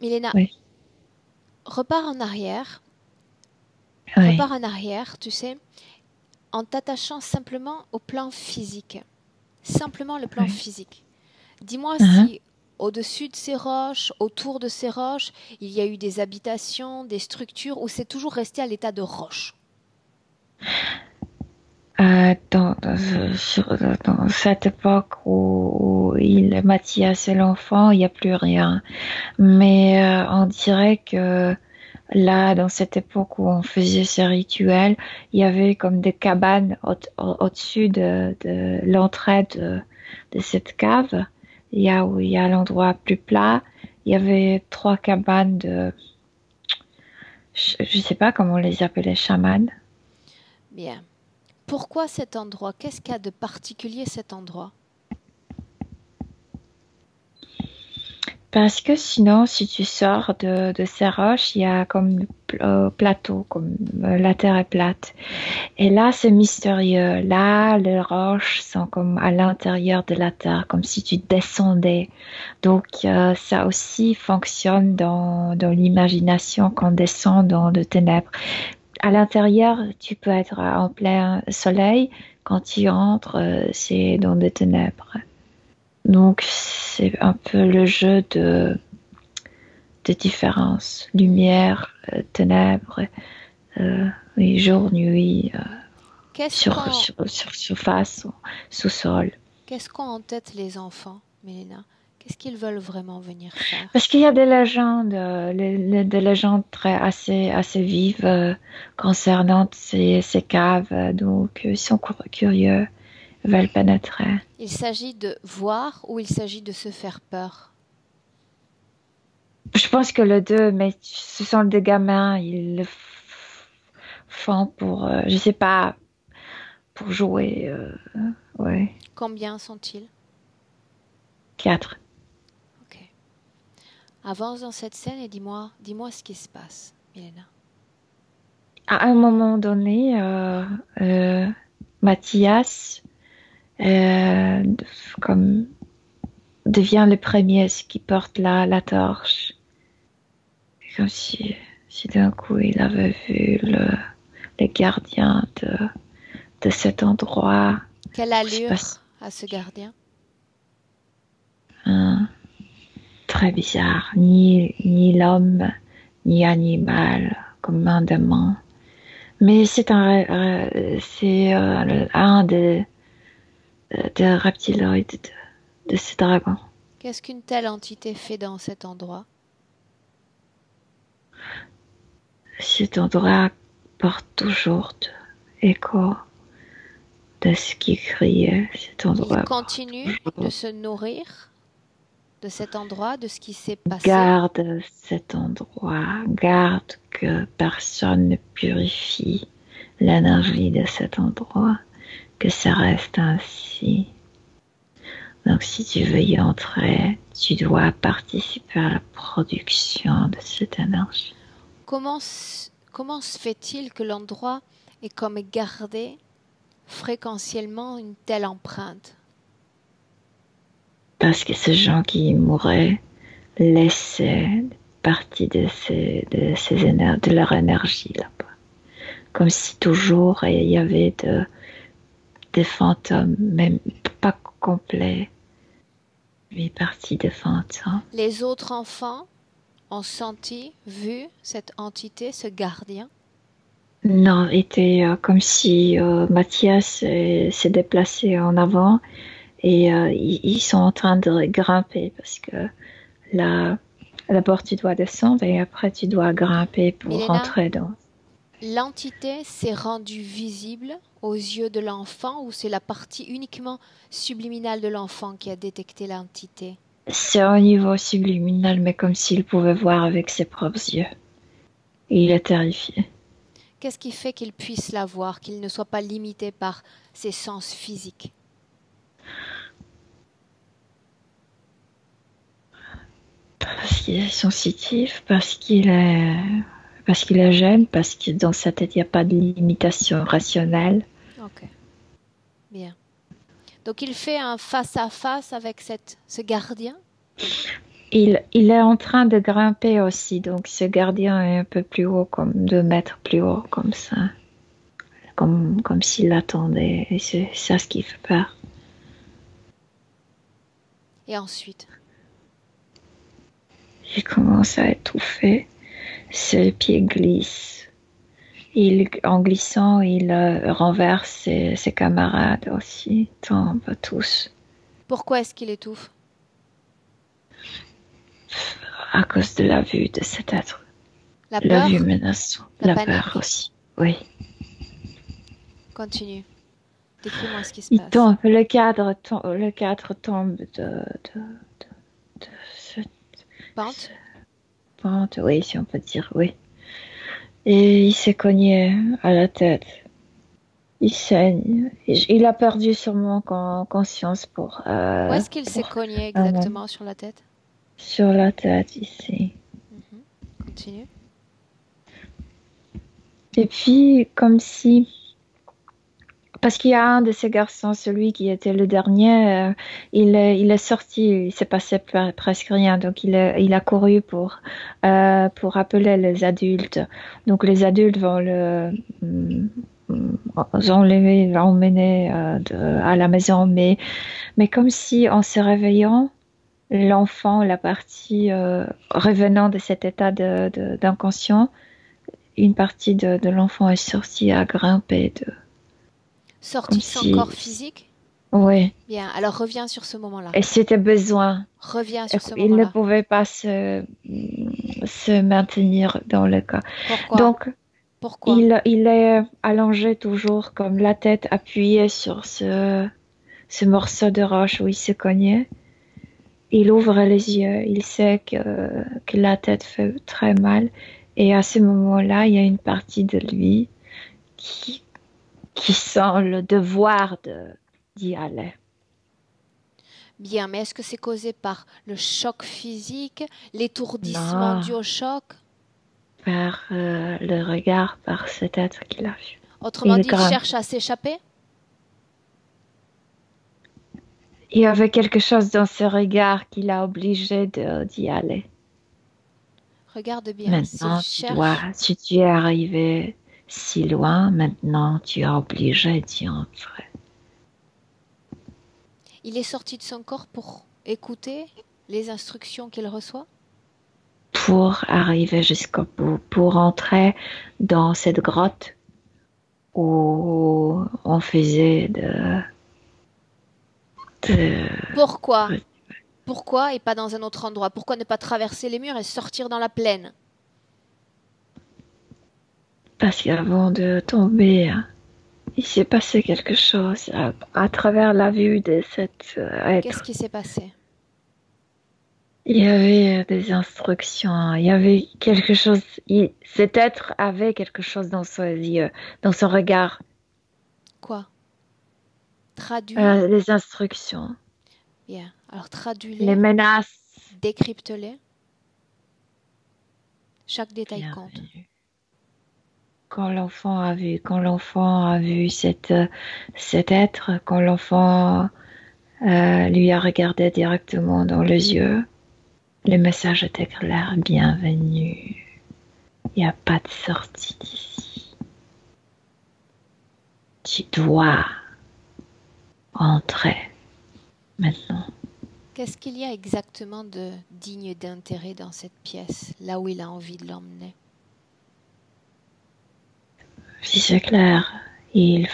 Milena, Oui, repars en arrière. oui, Repars en arrière, tu sais, en t'attachant simplement au plan physique. Simplement le plan oui. physique. Dis-moi Uh-huh. si au-dessus de ces roches, autour de ces roches, il y a eu des habitations, des structures, ou c'est toujours resté à l'état de roche. Dans cette époque où Mathias est l'enfant, il n'y a plus rien. Mais on dirait que là, dans cette époque où on faisait ces rituels, il y avait comme des cabanes au-dessus de l'entrée de cette cave. Où il y a l'endroit plus plat. Il y avait 3 cabanes je sais pas comment on les appelait, chamans. Bien. Pourquoi cet endroit? Qu'est-ce qu'il y a de particulier cet endroit? Parce que sinon, si tu sors de ces roches, il y a comme plateau, comme la terre est plate. Et là, c'est mystérieux. Là, les roches sont comme à l'intérieur de la terre, comme si tu descendais. Donc, ça aussi fonctionne dans l'imagination qu'on descend dans de ténèbres. À l'intérieur, tu peux être en plein soleil. Quand tu entres, c'est dans des ténèbres. Donc, c'est un peu le jeu de différence. Lumière, ténèbres, oui, jour, nuit, Qu'est-ce qu'ont sur surface, sous-sol. qu'est-ce qu'ont en tête les enfants, Mélina? Qu'est-ce qu'ils veulent vraiment venir faire? Parce qu'il y a des légendes, des légendes assez vives concernant ces caves. Donc, ils sont curieux, ils veulent pénétrer. Il s'agit de voir ou il s'agit de se faire peur? Je pense que les deux, mais ce sont des gamins, ils le font pour, je sais pas, pour jouer. Ouais, Combien sont-ils? 4. Ok. Avance dans cette scène et dis-moi ce qui se passe, Milena. À un moment donné, Mathias comme devient le premier qui porte la torche. Comme si d'un coup il avait vu le gardien de cet endroit. Quelle allure a ce gardien? Très bizarre, ni l'homme, ni animal, comme un démon. Mais c'est un des reptiloïdes de ces dragons. Qu'est-ce qu'une telle entité fait dans cet endroit? Cet endroit porte toujours écho de ce qui criait. Cet endroit Il continue de se nourrir de cet endroit, de ce qui s'est passé. Garde cet endroit, garde que personne ne purifie l'énergie de cet endroit, que ça reste ainsi. Donc si tu veux y entrer, tu dois participer à la production de cette énergie. Comment se fait-il que l'endroit est comme gardé fréquentiellement une telle empreinte? Parce que ces gens qui mouraient laissaient partie de leur énergie là-bas. Comme si toujours il y avait des fantômes, même pas complets, mais partie des fantômes. Les autres enfants ont senti, vu cette entité, ce gardien? Non, était comme si Mathias s'est déplacé en avant et ils sont en train de grimper parce que d'abord tu dois descendre et après tu dois grimper pour Milena, rentrer dans. L'entité s'est rendue visible aux yeux de l'enfant ou c'est la partie uniquement subliminale de l'enfant qui a détecté l'entité? C'est au niveau subliminal, mais comme s'il pouvait voir avec ses propres yeux. Et il est terrifié. Qu'est-ce qui fait qu'il puisse la voir, qu'il ne soit pas limité par ses sens physiques? Parce qu'il est sensitif, parce qu'il est jeune, parce que dans sa tête, il n'y a pas de limitation rationnelle. Ok, bien. Donc il fait un face-à-face avec ce gardien? Il est en train de grimper aussi, donc ce gardien est un peu plus haut, comme 2 mètres plus haut, comme ça. Comme s'il l'attendait, et c'est ça ce qui fait peur. Et ensuite? Il commence à étouffer, ses pieds glissent. En glissant, il renverse ses camarades aussi, tombent tous. Pourquoi est-ce qu'il étouffe? À cause de la vue de cet être. La peur? La vue menaçante. La peur aussi, oui. Continue. Décris-moi ce qui se passe. Tombe, le cadre tombe de cette pente, oui, si on peut dire, oui. Et il s'est cogné à la tête. Il saigne. Il a perdu sûrement conscience pour... Où est-ce qu'il s'est cogné exactement sur la tête? Sur la tête, ici. Continue. Et puis, comme si... Parce qu'il y a un de ces garçons, celui qui était le dernier, il est sorti, il s'est passé presque rien, donc il a couru pour appeler les adultes. Donc les adultes vont l'emmener à la maison, mais comme si en se réveillant, l'enfant, la partie revenant de cet état d'inconscient, une partie de l'enfant est sortie à grimper Sorti de son corps physique? Oui. Bien, alors reviens sur ce moment-là. Et c'était besoin. Reviens sur ce moment-là. Il ne pouvait pas se maintenir dans le cas. Pourquoi? Donc, pourquoi? Il est allongé toujours, comme la tête appuyée sur ce morceau de roche où il se cognait. Il ouvre les yeux, il sait que la tête fait très mal. Et à ce moment-là, il y a une partie de lui qui sent le devoir d'y aller. Bien, mais est-ce que c'est causé par le choc physique, l'étourdissement dû au choc? Par le regard, par cet être qu'il a vu. Autrement dit, il cherche à s'échapper? Il y avait quelque chose dans ce regard qui l'a obligé d'y aller. Regarde bien, s'il Maintenant, cherche, si tu es arrivé si loin, maintenant tu es obligé d'y entrer. il est sorti de son corps pour écouter les instructions qu'il reçoit? Pour arriver jusqu'au bout, pour entrer dans cette grotte où on faisait Pourquoi? Pourquoi et pas dans un autre endroit? Pourquoi ne pas traverser les murs et sortir dans la plaine? Parce qu'avant de tomber, il s'est passé quelque chose à travers la vue de cet Qu'est-ce être. qui s'est passé? Il y avait des instructions, il y avait quelque chose. Cet être avait quelque chose dans ses yeux, dans son regard. Quoi? Traduis. Les instructions, Bien. Alors les traduis-les, menaces. décrypte-les. Chaque détail compte. Bienvenue. Quand l'enfant a vu cet être, quand l'enfant lui a regardé directement dans les yeux, le message était clair, bienvenue. Il n'y a pas de sortie d'ici. Tu dois entrer maintenant. Qu'est-ce qu'il y a exactement de digne d'intérêt dans cette pièce, là où il a envie de l'emmener? Si c'est clair, ils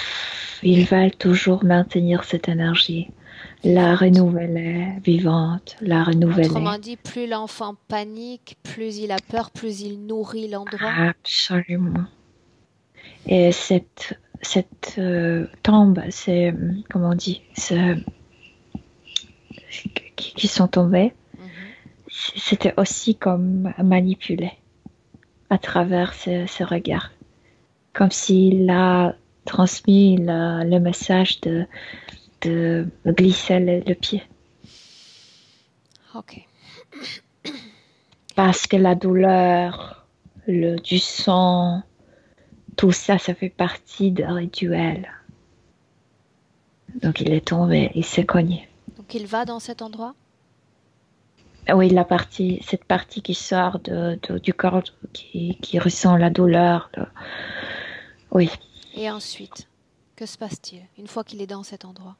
veulent toujours maintenir cette énergie, la renouveler, vivante, la renouveler. Autrement dit, plus l'enfant panique, plus il a peur, plus il nourrit l'endroit. Absolument. Et cette tombe, c'est, comment on dit, qui sont tombés, c'était aussi comme manipulé à travers ce regard. Comme s'il a transmis le message de glisser le pied. Ok. Parce que la douleur, du sang, tout ça, ça fait partie d'un rituel. Donc il est tombé, il s'est cogné. Donc il va dans cet endroit? Oui, cette partie qui sort du corps, qui ressent la douleur. Oui. Et ensuite, que se passe-t-il une fois qu'il est dans cet endroit?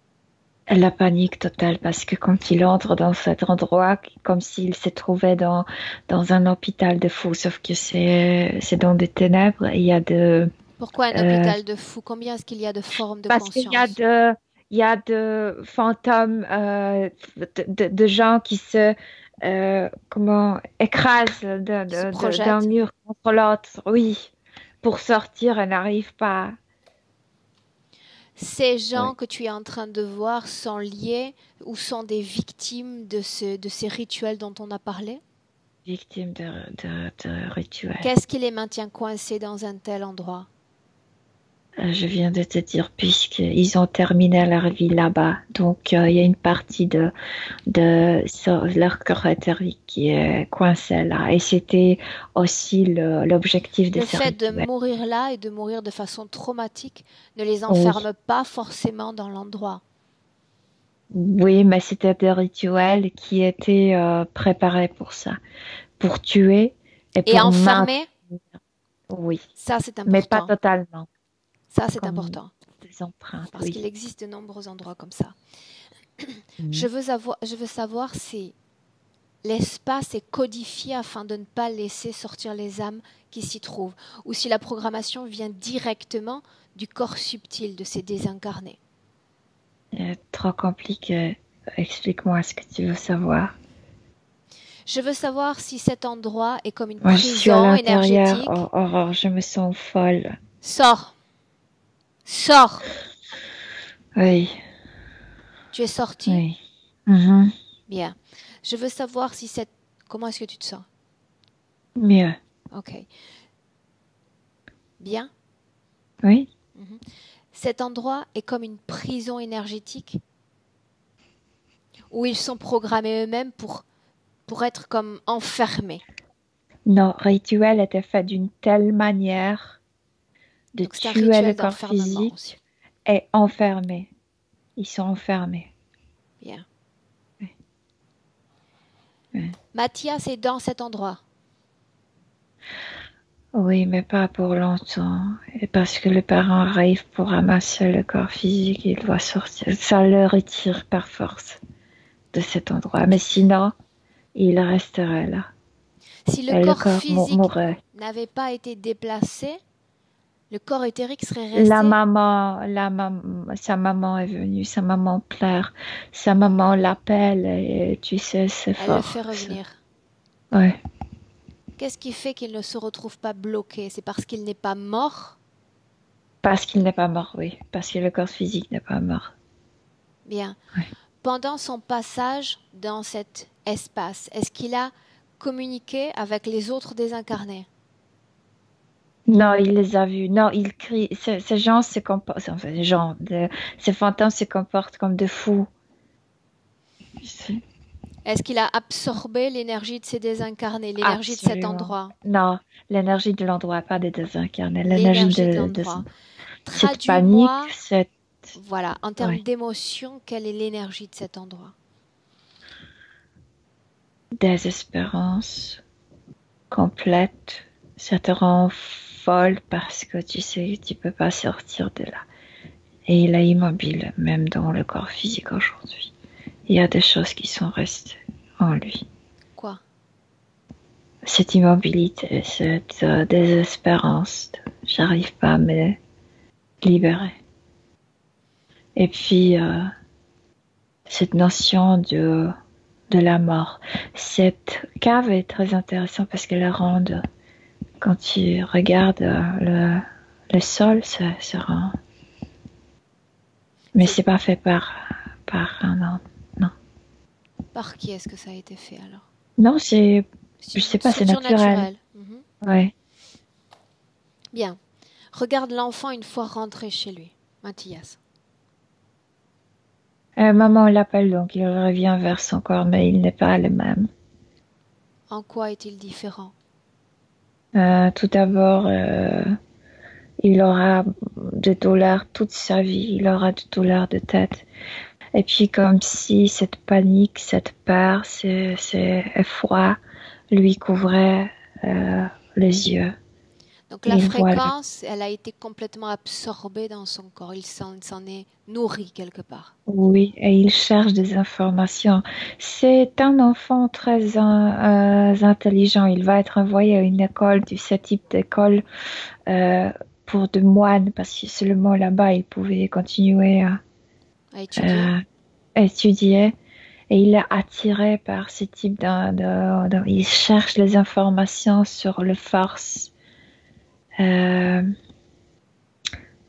La panique totale, parce que quand il entre dans cet endroit, comme s'il se trouvait dans un hôpital de fous, sauf que c'est dans des ténèbres, il y a de... Pourquoi un hôpital de fous? Combien est-ce qu'il y a de formes de parce conscience? Il y a de fantômes, de gens qui se écrasent d'un mur contre l'autre, oui, pour sortir, elles n'arrivent pas. Ces gens que tu es en train de voir sont liés ou sont des victimes de ces rituels dont on a parlé? Victimes de rituels. Qu'est-ce qui les maintient coincés dans un tel endroit? Je viens de te dire, puisqu'ils ont terminé leur vie là-bas. Donc, il y a une partie de leur corps éthérique qui est coincée là. Et c'était aussi l'objectif de Le ces fait de rituels. mourir là et de mourir de façon traumatique ne les enferme pas forcément dans l'endroit. Oui, mais c'était des rituels qui étaient préparés pour ça. Pour tuer et pour enfermer? Oui. Ça, c'est important. Mais pas totalement. Ça, c'est important. Des empreintes, parce qu'il existe de nombreux endroits comme ça. Je veux savoir si l'espace est codifié afin de ne pas laisser sortir les âmes qui s'y trouvent, ou si la programmation vient directement du corps subtil de ces désincarnés. Trop compliqué. Explique-moi ce que tu veux savoir. Je veux savoir si cet endroit est comme une Moi, prison je suis à énergétique. Aurore, je me sens folle. Sors. Sors. Oui. Tu es sortie? Oui. Mm-hmm. Bien. Je veux savoir si cette... Comment est-ce que tu te sens? Mieux. Ok. Bien? Oui. Mm-hmm. Cet endroit est comme une prison énergétique où ils sont programmés eux-mêmes pour être comme enfermés. Nos rituels étaient faits d'une telle manière de tuer le corps physique aussi. Et enfermés. Ils sont enfermés. Bien. Ouais. Mathias est dans cet endroit. Oui, mais pas pour longtemps. Et parce que le parent arrive pour ramasser le corps physique, il doit sortir. Ça le retire par force de cet endroit. Mais sinon, il resterait là. Si le Et le corps corps physique mourrait. n'avait pas été déplacé, le corps éthérique serait La resté. maman, sa maman est venue, sa maman pleure, sa maman l'appelle et tu sais, c'est Elle le fort. fait revenir. Ouais. Qu'est-ce qui fait qu'il ne se retrouve pas bloqué? C'est parce qu'il n'est pas mort? Parce qu'il n'est pas mort, oui. Parce que le corps physique n'est pas mort. Bien. Ouais. Pendant son passage dans cet espace, est-ce qu'il a communiqué avec les autres désincarnés? Non, il les a vus. Non, il crie. Ces gens se comportent. Enfin, ces fantômes se comportent comme de fous. Est-ce qu'il a absorbé l'énergie de ces désincarnés, l'énergie de cet Absolument. endroit? Non, l'énergie de l'endroit, pas des désincarnés. L'énergie L'énergie de de l'endroit. cette panique, Traduis-moi, voilà, en termes ouais, d'émotion, quelle est l'énergie de cet endroit? désespérance complète. Ça te rend folle parce que tu sais, tu peux pas sortir de là. Et il est immobile, même dans le corps physique aujourd'hui. Il y a des choses qui sont restées en lui. Quoi? Cette immobilité, cette désespérance, j'arrive pas à me libérer. Et puis, cette notion de la mort. Cette cave est très intéressante parce qu'elle rend, quand tu regardes le sol, ça rend. Mais c'est pas fait par un homme. Non. Par qui est-ce que ça a été fait alors? Non, je C'est sais une pas, c'est structure naturel. naturelle. Mhm. Ouais. Bien. Regarde l'enfant une fois rentré chez lui, Mathias. Maman l'appelle donc, il revient vers son corps, mais il n'est pas le même. En quoi est-il différent? Tout d'abord, il aura des douleurs toute sa vie, il aura des douleurs de tête. Et puis comme si cette panique, cette peur, ces effroi lui couvrait les yeux. Donc Et la il voit fréquence, elle a été complètement absorbée dans son corps. Il s'en est nourri quelque part. oui, et il cherche des informations. C'est un enfant très intelligent. Il va être envoyé à une école, ce type d'école pour de moines, parce que seulement là-bas, il pouvait continuer À étudier. à étudier. Et il est attiré par ce type il cherche les informations sur les forces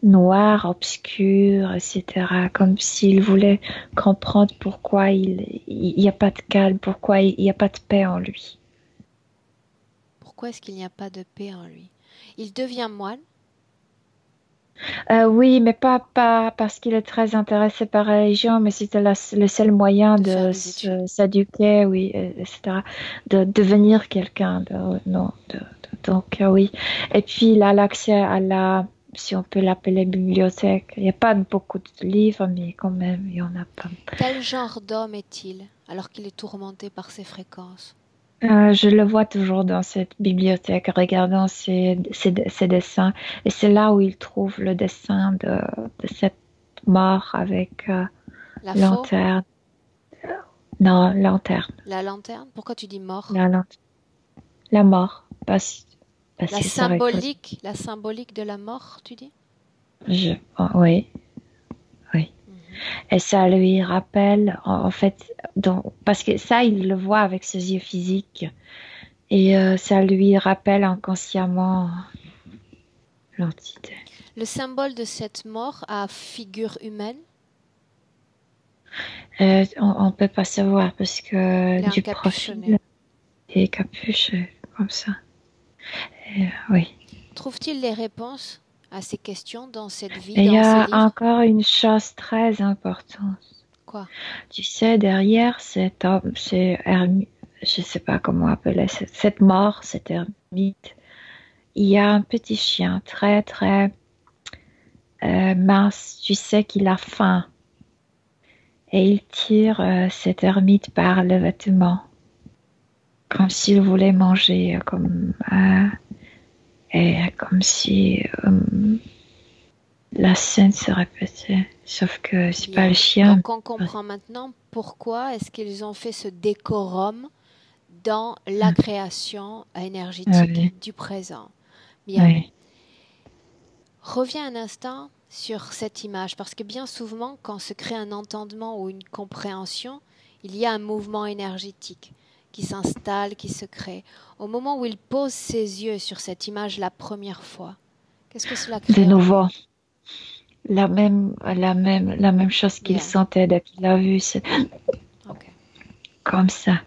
noires, obscures, etc. Comme s'il voulait comprendre pourquoi il n'y a pas de calme, pourquoi il n'y a pas de paix en lui. Pourquoi est-ce qu'il n'y a pas de paix en lui? Il devient moine. Oui, mais pas parce qu'il est très intéressé par la religion, mais c'était le seul moyen De faire de des études. s'éduquer, oui, etc. De devenir quelqu'un. Non, donc, oui. Et puis, il a l'accès à si on peut l'appeler bibliothèque. Il n'y a pas beaucoup de livres, mais quand même, il y en a pas. Quel genre d'homme est-il alors qu'il est tourmenté par ces fréquences? Je le vois toujours dans cette bibliothèque, regardant ses dessins. Et c'est là où il trouve le dessin de cette mort avec La faux? lanterne. Non, lanterne. La lanterne? Pourquoi tu dis mort? La mort. Parce que ça représente. La symbolique de la mort, tu dis? Oui, oui. Mhm. Et ça lui rappelle, en fait, parce que ça, il le voit avec ses yeux physiques. Et ça lui rappelle inconsciemment l'entité. Le symbole de cette mort a figure humaine. On ne peut pas savoir parce que Il est du encapuchonné. profil et capuche comme ça. Oui. Trouve-t-il les réponses à ces questions dans cette vie, Et il y dans ces a livres? encore une chose très importante. Quoi? Tu sais, derrière cet homme, je ne sais pas comment appeler cette mort, cet ermite, il y a un petit chien très très mince. Tu sais qu'il a faim et il tire cet ermite par le vêtement. comme s'il voulait manger, et comme si la scène se répétait. Sauf que c'est pas le Bien. chien. Donc on comprend maintenant pourquoi est-ce qu'ils ont fait ce décorum dans la création énergétique Oui, du présent. Bien. oui, Reviens un instant sur cette image, parce que bien souvent, quand se crée un entendement ou une compréhension, il y a un mouvement énergétique qui s'installe, qui se crée. Au moment où il pose ses yeux sur cette image la première fois, qu'est-ce que cela de crée en nouveau, lui? la même chose qu'il Bien, sentait dès qu'il l'a vu, c'est ok. comme ça.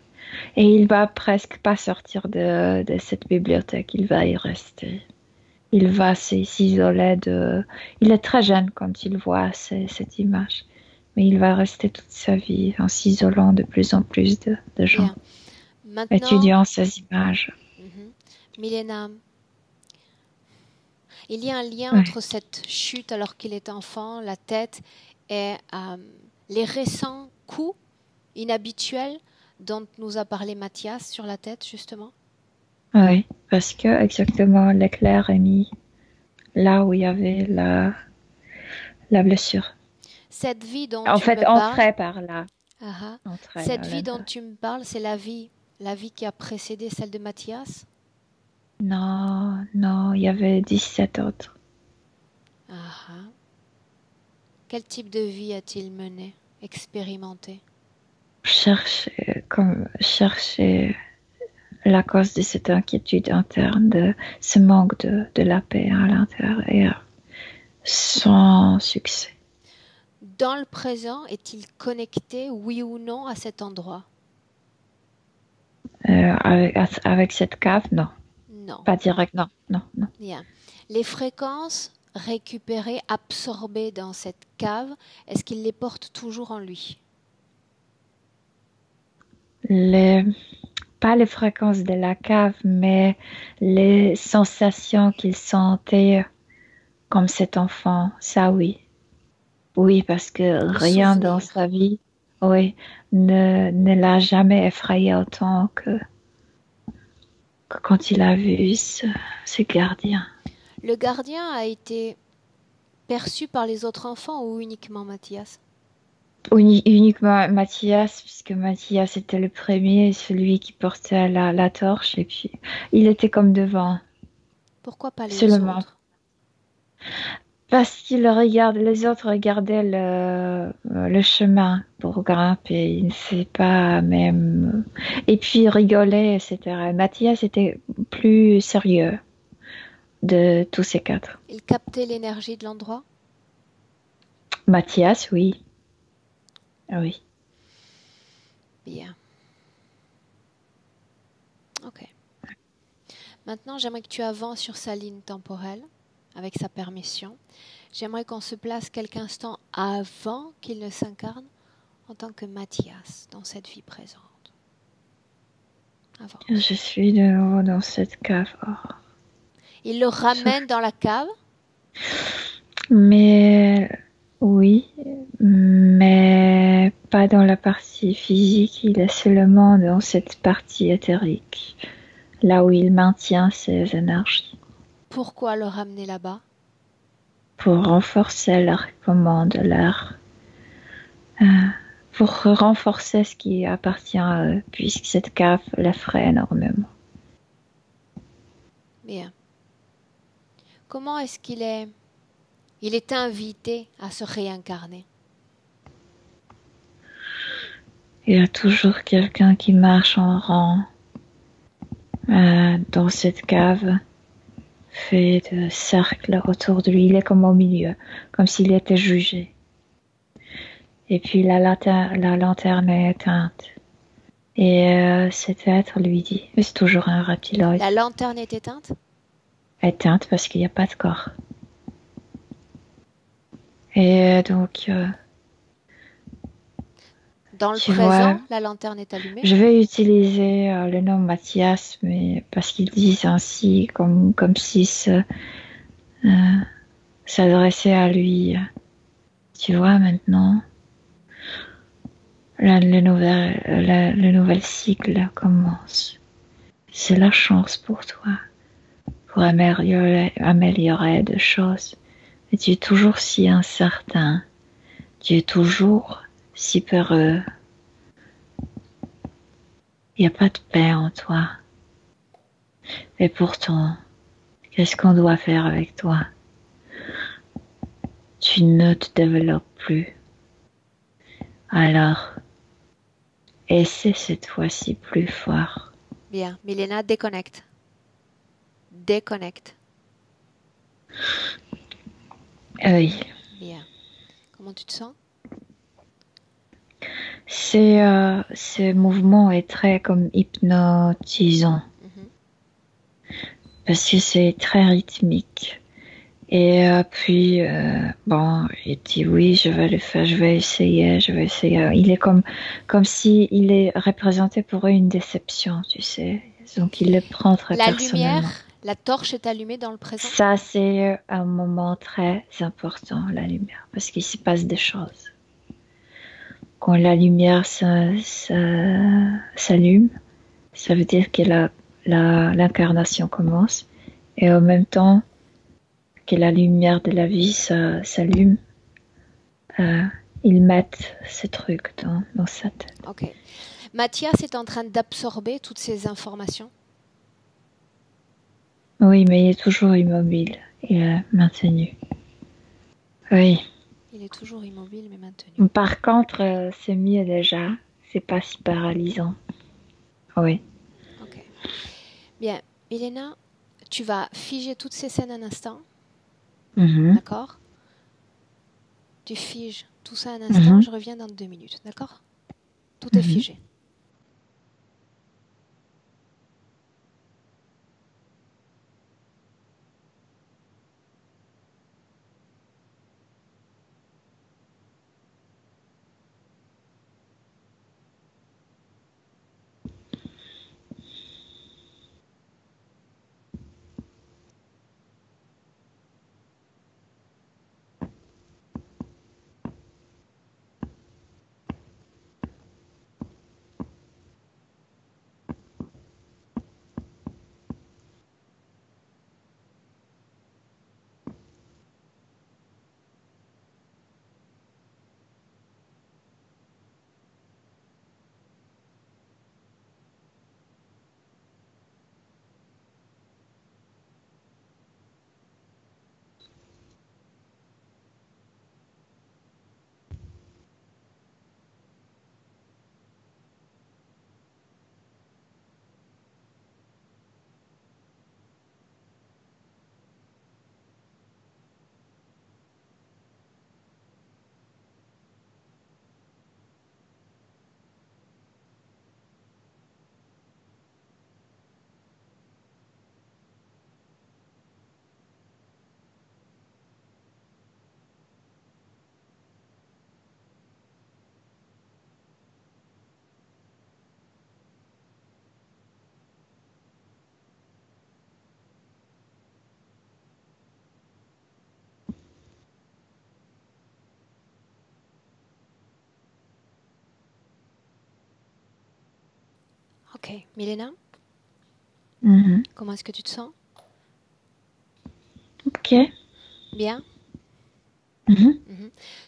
Et il va presque pas sortir de cette bibliothèque, il va y rester. Il va s'isoler de... Il est très jeune quand il voit cette image, mais il va rester toute sa vie en s'isolant de plus en plus de gens, Bien. Maintenant, étudiant ces images. Milena, il y a un lien Ouais. entre cette chute alors qu'il est enfant, la tête, et les récents coups inhabituels dont nous a parlé Mathias sur la tête, justement. Oui, parce que exactement l'éclair est mis là où il y avait la blessure. Cette vie dont En tu me fait, parles, entrée par là. Entrée cette à vie dont l'intérieur. tu me parles, c'est la vie qui a précédé celle de Mathias. Non, non, il y avait 17 autres. Ah, ah. Quel type de vie a-t-il mené, expérimenté? Chercher la cause de cette inquiétude interne, de ce manque de la paix à l'intérieur, sans succès. Dans le présent, est-il connecté, oui ou non, à cet endroit? Avec cette cave, non. Non. Pas direct, non, non, non. Bien. Les fréquences récupérées, absorbées dans cette cave, est-ce qu'il les porte toujours en lui? Les, pas les fréquences de la cave, mais les sensations qu'il sentait comme cet enfant, ça oui. Oui, parce que Les rien dans souvenirs. sa vie, oui, ne l'a jamais effrayé autant que quand il a vu ce gardien. Le gardien a été perçu par les autres enfants ou uniquement Mathias? Uniquement Mathias, puisque Mathias était le premier, celui qui portait la torche, et puis il était comme devant, Pourquoi pas les seulement. autres? Parce les autres regardaient le chemin pour grimper, il ne sait pas même. Et puis rigolaient, etc. Mathias était plus sérieux de tous ces quatre. Il captait l'énergie de l'endroit? Mathias, oui. Oui. Bien. Ok. Maintenant, j'aimerais que tu avances sur sa ligne temporelle, avec sa permission. J'aimerais qu'on se place quelques instants avant qu'il ne s'incarne en tant que Mathias dans cette vie présente. Avance. Je suis de nouveau dans cette cave. Oh. Il le ramène dans la cave? Mais oui, mais pas dans la partie physique, il est seulement dans cette partie éthérique, là où il maintient ses énergies. Pourquoi le ramener là-bas? Pour renforcer leur commande, pour renforcer ce qui appartient à eux, puisque cette cave l'effraie énormément. Bien. Comment est-ce qu'il est... Il est invité à se réincarner? Il y a toujours quelqu'un qui marche en rang dans cette cave, fait de cercles autour de lui. Il est comme au milieu, comme s'il était jugé. Et puis la lanterne est éteinte. Et cet être lui dit, mais c'est toujours un reptiloïde. La lanterne est éteinte? Éteinte parce qu'il n'y a pas de corps. Et donc, Dans le tu présent, vois, la lanterne est allumée? je vais utiliser le nom Mathias, mais parce qu'ils disent ainsi, comme si s'adressait à lui. Tu vois, maintenant, le nouvel cycle commence. C'est la chance pour toi, pour améliorer des choses. Mais tu es toujours si incertain, tu es toujours si peureux. Il n'y a pas de paix en toi. Et pourtant, qu'est-ce qu'on doit faire avec toi? Tu ne te développes plus. Alors, essaie cette fois-ci plus fort. Bien. Milena, déconnecte. Déconnecte. Oui. Bien. Comment tu te sens? Ce mouvement est très comme hypnotisant parce que c'est très rythmique. Et puis, bon, il dit oui, je vais le faire, je vais essayer. Il est comme si il est représenté pour eux une déception, tu sais. Donc, il le prend très La personnellement. lumière, la torche est allumée dans le présent? Ça, c'est un moment très important, la lumière, parce qu'il se passe des choses. Quand la lumière s'allume, ça veut dire que l'incarnation commence. Et en même temps que la lumière de la vie s'allume, ils mettent ce truc dans sa tête. Ok. Mathias est en train d'absorber toutes ces informations? Oui, mais il est toujours immobile. Il est maintenu. Oui. Il est toujours immobile mais maintenu. Par contre, c'est mieux déjà. C'est pas si paralysant. Oui. Ok. Bien. Milena, tu vas figer toutes ces scènes un instant. D'accord? Tu figes tout ça un instant. Je reviens dans 2 minutes. D'accord? Tout est figé. Ok. Milena, comment est-ce que tu te sens? Ok. Bien.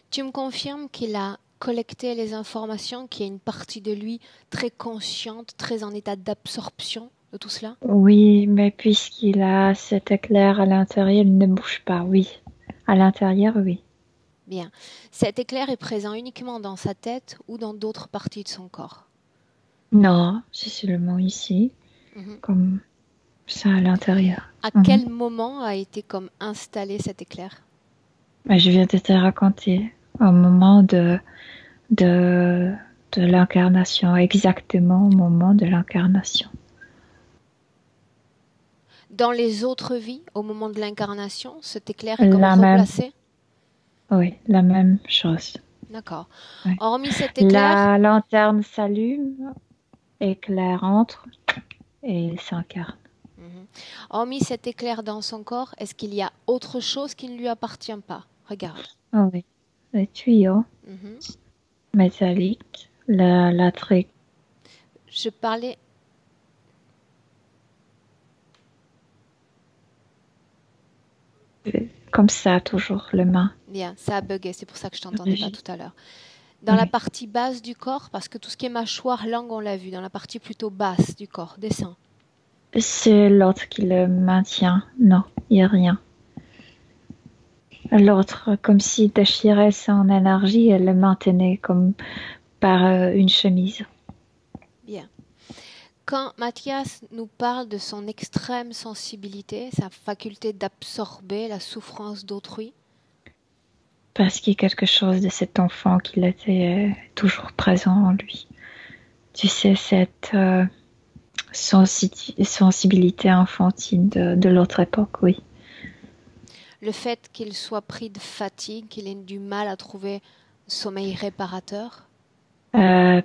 Tu me confirmes qu'il a collecté les informations, qu'il y a une partie de lui très consciente, très en état d'absorption de tout cela? Oui, mais puisqu'il a cet éclair à l'intérieur, il ne bouge pas, oui. À l'intérieur, oui. Bien. Cet éclair est présent uniquement dans sa tête ou dans d'autres parties de son corps? Non, c'est seulement ici, comme ça à l'intérieur. À quel moment a été comme installé cet éclair? Je viens de te raconter au moment de l'incarnation, exactement au moment de l'incarnation. Dans les autres vies, au moment de l'incarnation, cet éclair est comme replacé? Oui, la même chose. D'accord. Ouais. Hormis cet éclair... La lanterne s'allume, éclair entre et il s'incarne. Hormis cet éclair dans son corps, est-ce qu'il y a autre chose qui ne lui appartient pas? Regarde. Oh oui, les tuyaux métalliques, la truc. Je parlais... comme ça, toujours, les mains. Bien, ça a bugué, c'est pour ça que je t'entendais pas Oui. tout à l'heure. Dans la Oui. partie basse du corps, parce que tout ce qui est mâchoire, langue, on l'a vu, dans la partie plutôt basse du corps, descends. C'est l'autre qui le maintient. Non, il n'y a rien. L'autre, comme s'il déchirait son énergie, elle le maintenait comme par une chemise. Bien. Quand Mathias nous parle de son extrême sensibilité, sa faculté d'absorber la souffrance d'autrui, Parce qu'il y a quelque chose de cet enfant qui était toujours présent en lui. Tu sais, cette sensibilité enfantine de l'autre époque, oui. le fait qu'il soit pris de fatigue, qu'il ait du mal à trouver sommeil réparateur,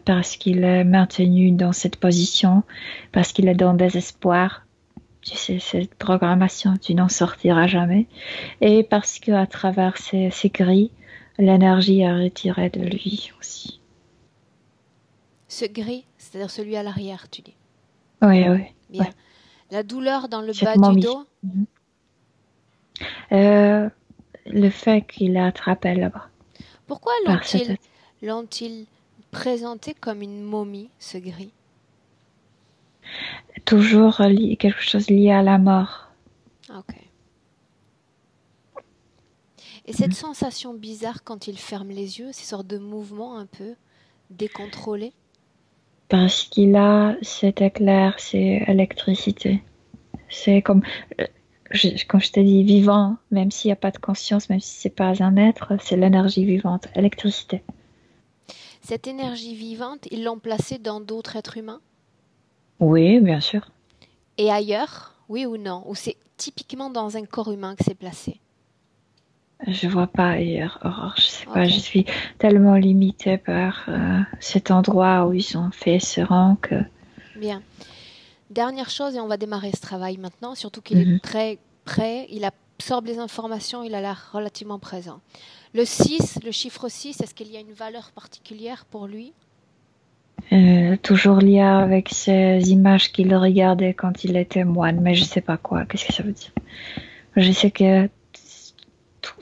Parce qu'il est maintenu dans cette position, parce qu'il est dans le désespoir. Tu sais, cette programmation, tu n'en sortiras jamais. Et parce qu'à travers ces grilles, l'énergie est retirée de lui aussi. ce gris, c'est-à-dire celui à l'arrière, tu dis. Oui, oui, oui. Bien. La douleur dans le Cette bas du momie. dos, Le fait qu'il est attrapé là-bas pourquoi par cette tête. l'ont-ils présenté comme une momie, ce gris? Toujours quelque chose lié à la mort. Ok. Et cette sensation bizarre quand il ferme les yeux, ces sortes de mouvements un peu décontrôlés, Parce qu'il a cet éclair, c'est électricité. C'est comme, comme je t'ai dit, vivant, même s'il n'y a pas de conscience, même si c'est pas un être, c'est l'énergie vivante, électricité. cette énergie vivante, ils l'ont placée dans d'autres êtres humains? Oui, bien sûr. Et ailleurs, oui ou non? Ou c'est typiquement dans un corps humain que c'est placé? Je vois pas ailleurs. Aurore, je sais pas, Ok, je suis tellement limitée par cet endroit où ils ont fait ce rang que. bien. Dernière chose, et on va démarrer ce travail maintenant, surtout qu'il est Mhm. très prêt, il absorbe les informations, il a l'air relativement présent. Le 6, le chiffre 6, est-ce qu'il y a une valeur particulière pour lui? Toujours lié avec ces images qu'il regardait quand il était moine, mais je sais pas quoi. Qu'est-ce que ça veut dire? Je sais que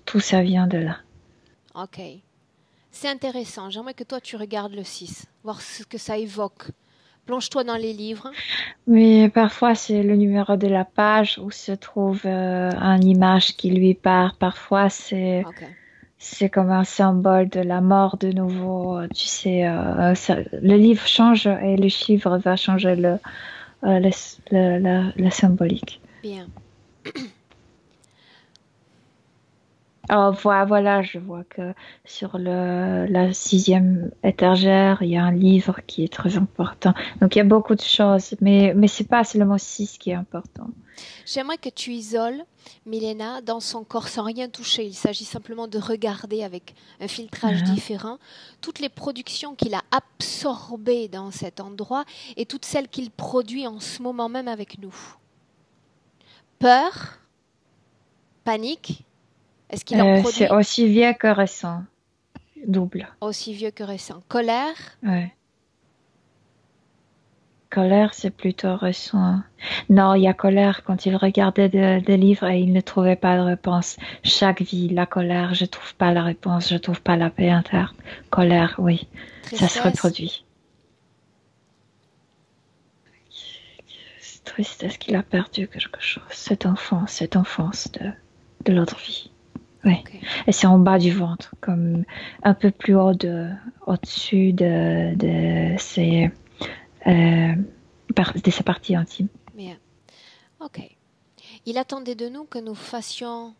tout ça vient de là. Ok. C'est intéressant. J'aimerais que toi, tu regardes le 6, voir ce que ça évoque. Plonge-toi dans les livres. Mais parfois, c'est le numéro de la page où se trouve une image qui lui part. Parfois, Ok. c'est comme un symbole de la mort de nouveau. Tu sais, le livre change et le chiffre va changer la symbolique. Bien. Oh, voilà, je vois que sur la 6e étagère, il y a un livre qui est très important. Donc, il y a beaucoup de choses, mais c'est pas le mot 6 qui est important. J'aimerais que tu isoles Milena dans son corps sans rien toucher. Il s'agit simplement de regarder avec un filtrage Mhm. différent toutes les productions qu'il a absorbées dans cet endroit et toutes celles qu'il produit en ce moment même avec nous. Peur, panique, est-ce qu'il en C'est produit? aussi vieux que récent, double. Aussi vieux que récent. Colère, Ouais. Colère, c'est plutôt récent. Non, il y a colère quand il regardait des livres et il ne trouvait pas de réponse. Chaque vie, la colère, je trouve pas la réponse, je trouve pas la paix interne. Colère, oui, ça se tristesse, reproduit. C'est triste, est-ce qu'il a perdu quelque chose? Cette enfance de l'autre vie. Oui. ok. Et c'est en bas du ventre, comme un peu plus au-dessus euh, de ses parties intimes. Bien. Ok. Il attendait de nous que nous fassions,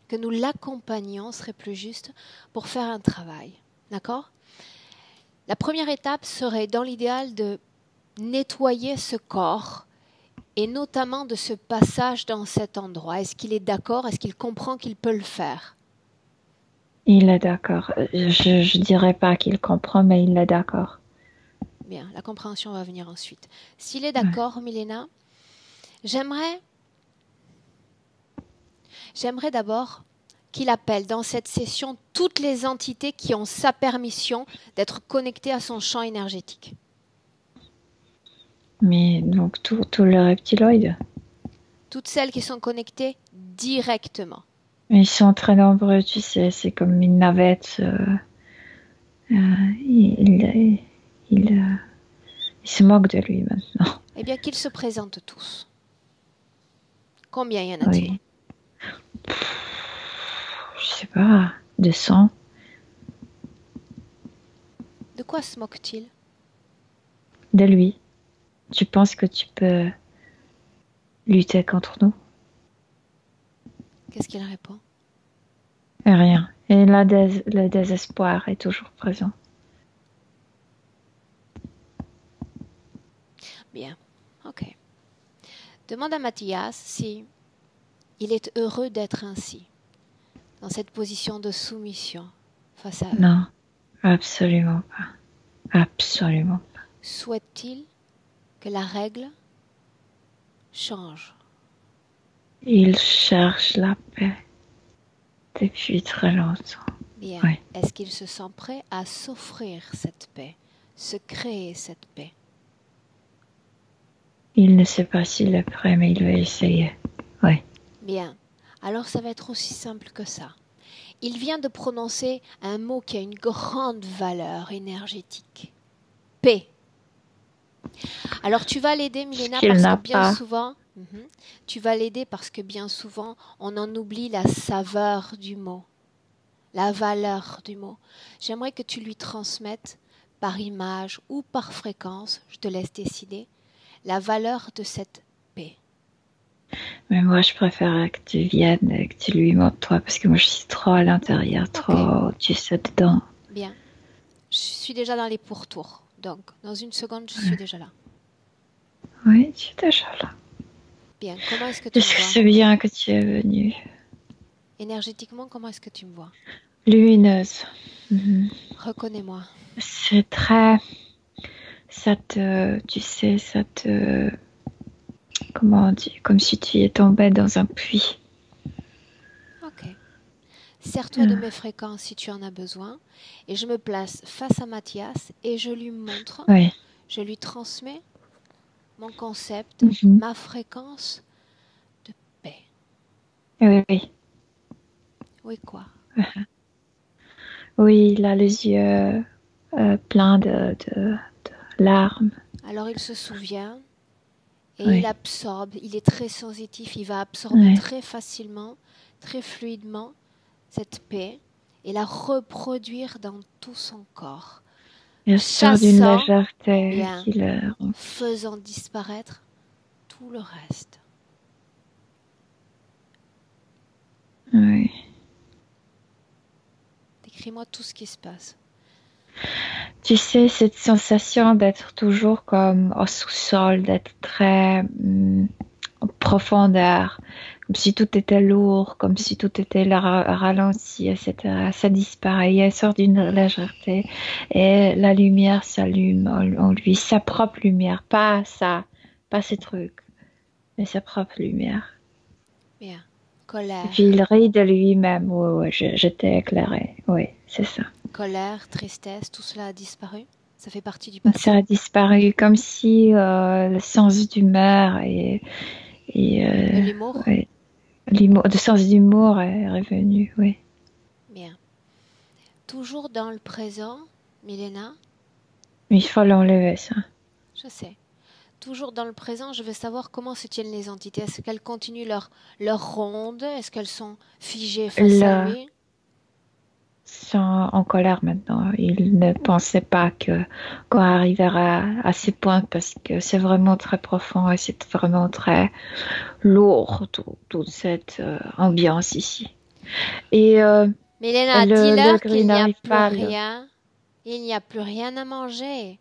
que nous l'accompagnions, serait plus juste, pour faire un travail. D'accord? La première étape serait, dans l'idéal, de nettoyer ce corps et notamment de ce passage dans cet endroit. Est-ce qu'il est d'accord? Est-ce qu'il comprend qu'il peut le faire? Il est d'accord. Je dirais pas qu'il comprend, mais il est d'accord. Bien, la compréhension va venir ensuite. S'il est Ouais. d'accord, Milena, j'aimerais d'abord qu'il appelle dans cette session toutes les entités qui ont sa permission d'être connectées à son champ énergétique. Mais donc tout le reptiloïde. Toutes celles qui sont connectées directement. Ils sont très nombreux, tu sais, c'est comme une navette. Il, il se moque de lui maintenant. Eh bien, qu'ils se présentent tous. Combien y en a-t-il? Oui. Je sais pas, 200. De quoi se moque-t-il? De lui. Tu penses que tu peux lutter contre nous? Qu'est-ce qu'il répond? Rien. Et le désespoir est toujours présent. Bien, ok. Demande à Mathias si il est heureux d'être ainsi, dans cette position de soumission face à eux. Non, absolument pas. Absolument pas. Souhaite-t-il que la règle change? Il cherche la paix depuis très longtemps. Bien. Oui. Est-ce qu'il se sent prêt à s'offrir cette paix, se créer cette paix? Il ne sait pas s'il est prêt, mais il va essayer. Oui. Bien. Alors ça va être aussi simple que ça. Il vient de prononcer un mot qui a une grande valeur énergétique. Paix. Alors tu vas l'aider, Milena, Qu'il parce que n'a bien pas. souvent, tu vas l'aider parce que bien souvent, on en oublie la saveur du mot, la valeur du mot. J'aimerais que tu lui transmettes par image ou par fréquence, je te laisse décider, la valeur de cette paix. Mais moi, je préférerais que tu viennes et que tu lui montres toi, parce que moi, je suis trop à l'intérieur, trop, tu sais, dedans. Bien. Je suis déjà dans les pourtours. Donc, dans une seconde, je suis déjà là. Oui, tu es déjà là. Bien. Comment est-ce que tu Je me vois? sais bien que tu es venue. Énergétiquement, comment est-ce que tu me vois? Lumineuse. Reconnais-moi. C'est très... tu sais, comment on dit? Comme si tu es tombé dans un puits. Ok. Sers-toi de mes fréquences si tu en as besoin. Et je me place face à Mathias et je lui montre, Oui. je lui transmets mon concept, Mhm. ma fréquence de paix. Oui, oui. Oui, quoi? Oui, il a les yeux pleins de larmes. Alors il se souvient et il Oui. absorbe. Il est très sensitif. Il va absorber Oui. très facilement, très fluidement cette paix et la reproduire dans tout son corps, Bien sûr, d'une chassant, légèreté bien, qui le remplit. faisant disparaître tout le reste. Oui. Décris-moi tout ce qui se passe. Tu sais, cette sensation d'être toujours comme au sous-sol, d'être très en profondeur, comme si tout était lourd, comme si tout était ralenti, etc. Ça disparaît, il sort d'une légèreté et la lumière s'allume en lui, sa propre lumière, pas ça, pas ces trucs, mais sa propre lumière. Bien. Et puis Colère. il rit de lui-même, oui, je t'ai éclairé, oui, c'est ça. Colère, tristesse, tout cela a disparu. Ça fait partie du Ça passé. a disparu, comme si le sens d'humeur De et l'humour. ouais, le sens d'humour est revenu, oui. Bien. Toujours dans le présent, Milena. Mais il faut l'enlever, ça. Je sais. Toujours dans le présent, je veux savoir comment se tiennent les entités. Est-ce qu'elles continuent leur ronde? Est-ce qu'elles sont figées face à Là, lui? sont en colère maintenant. Il ne pensait pas qu'on arrivera à ces points parce que c'est vraiment très profond et c'est vraiment très lourd, toute cette ambiance ici. Et Milena, le dis-leur gris qu'il n'y a n'arrive plus pas. rien. Il n'y a plus rien à manger.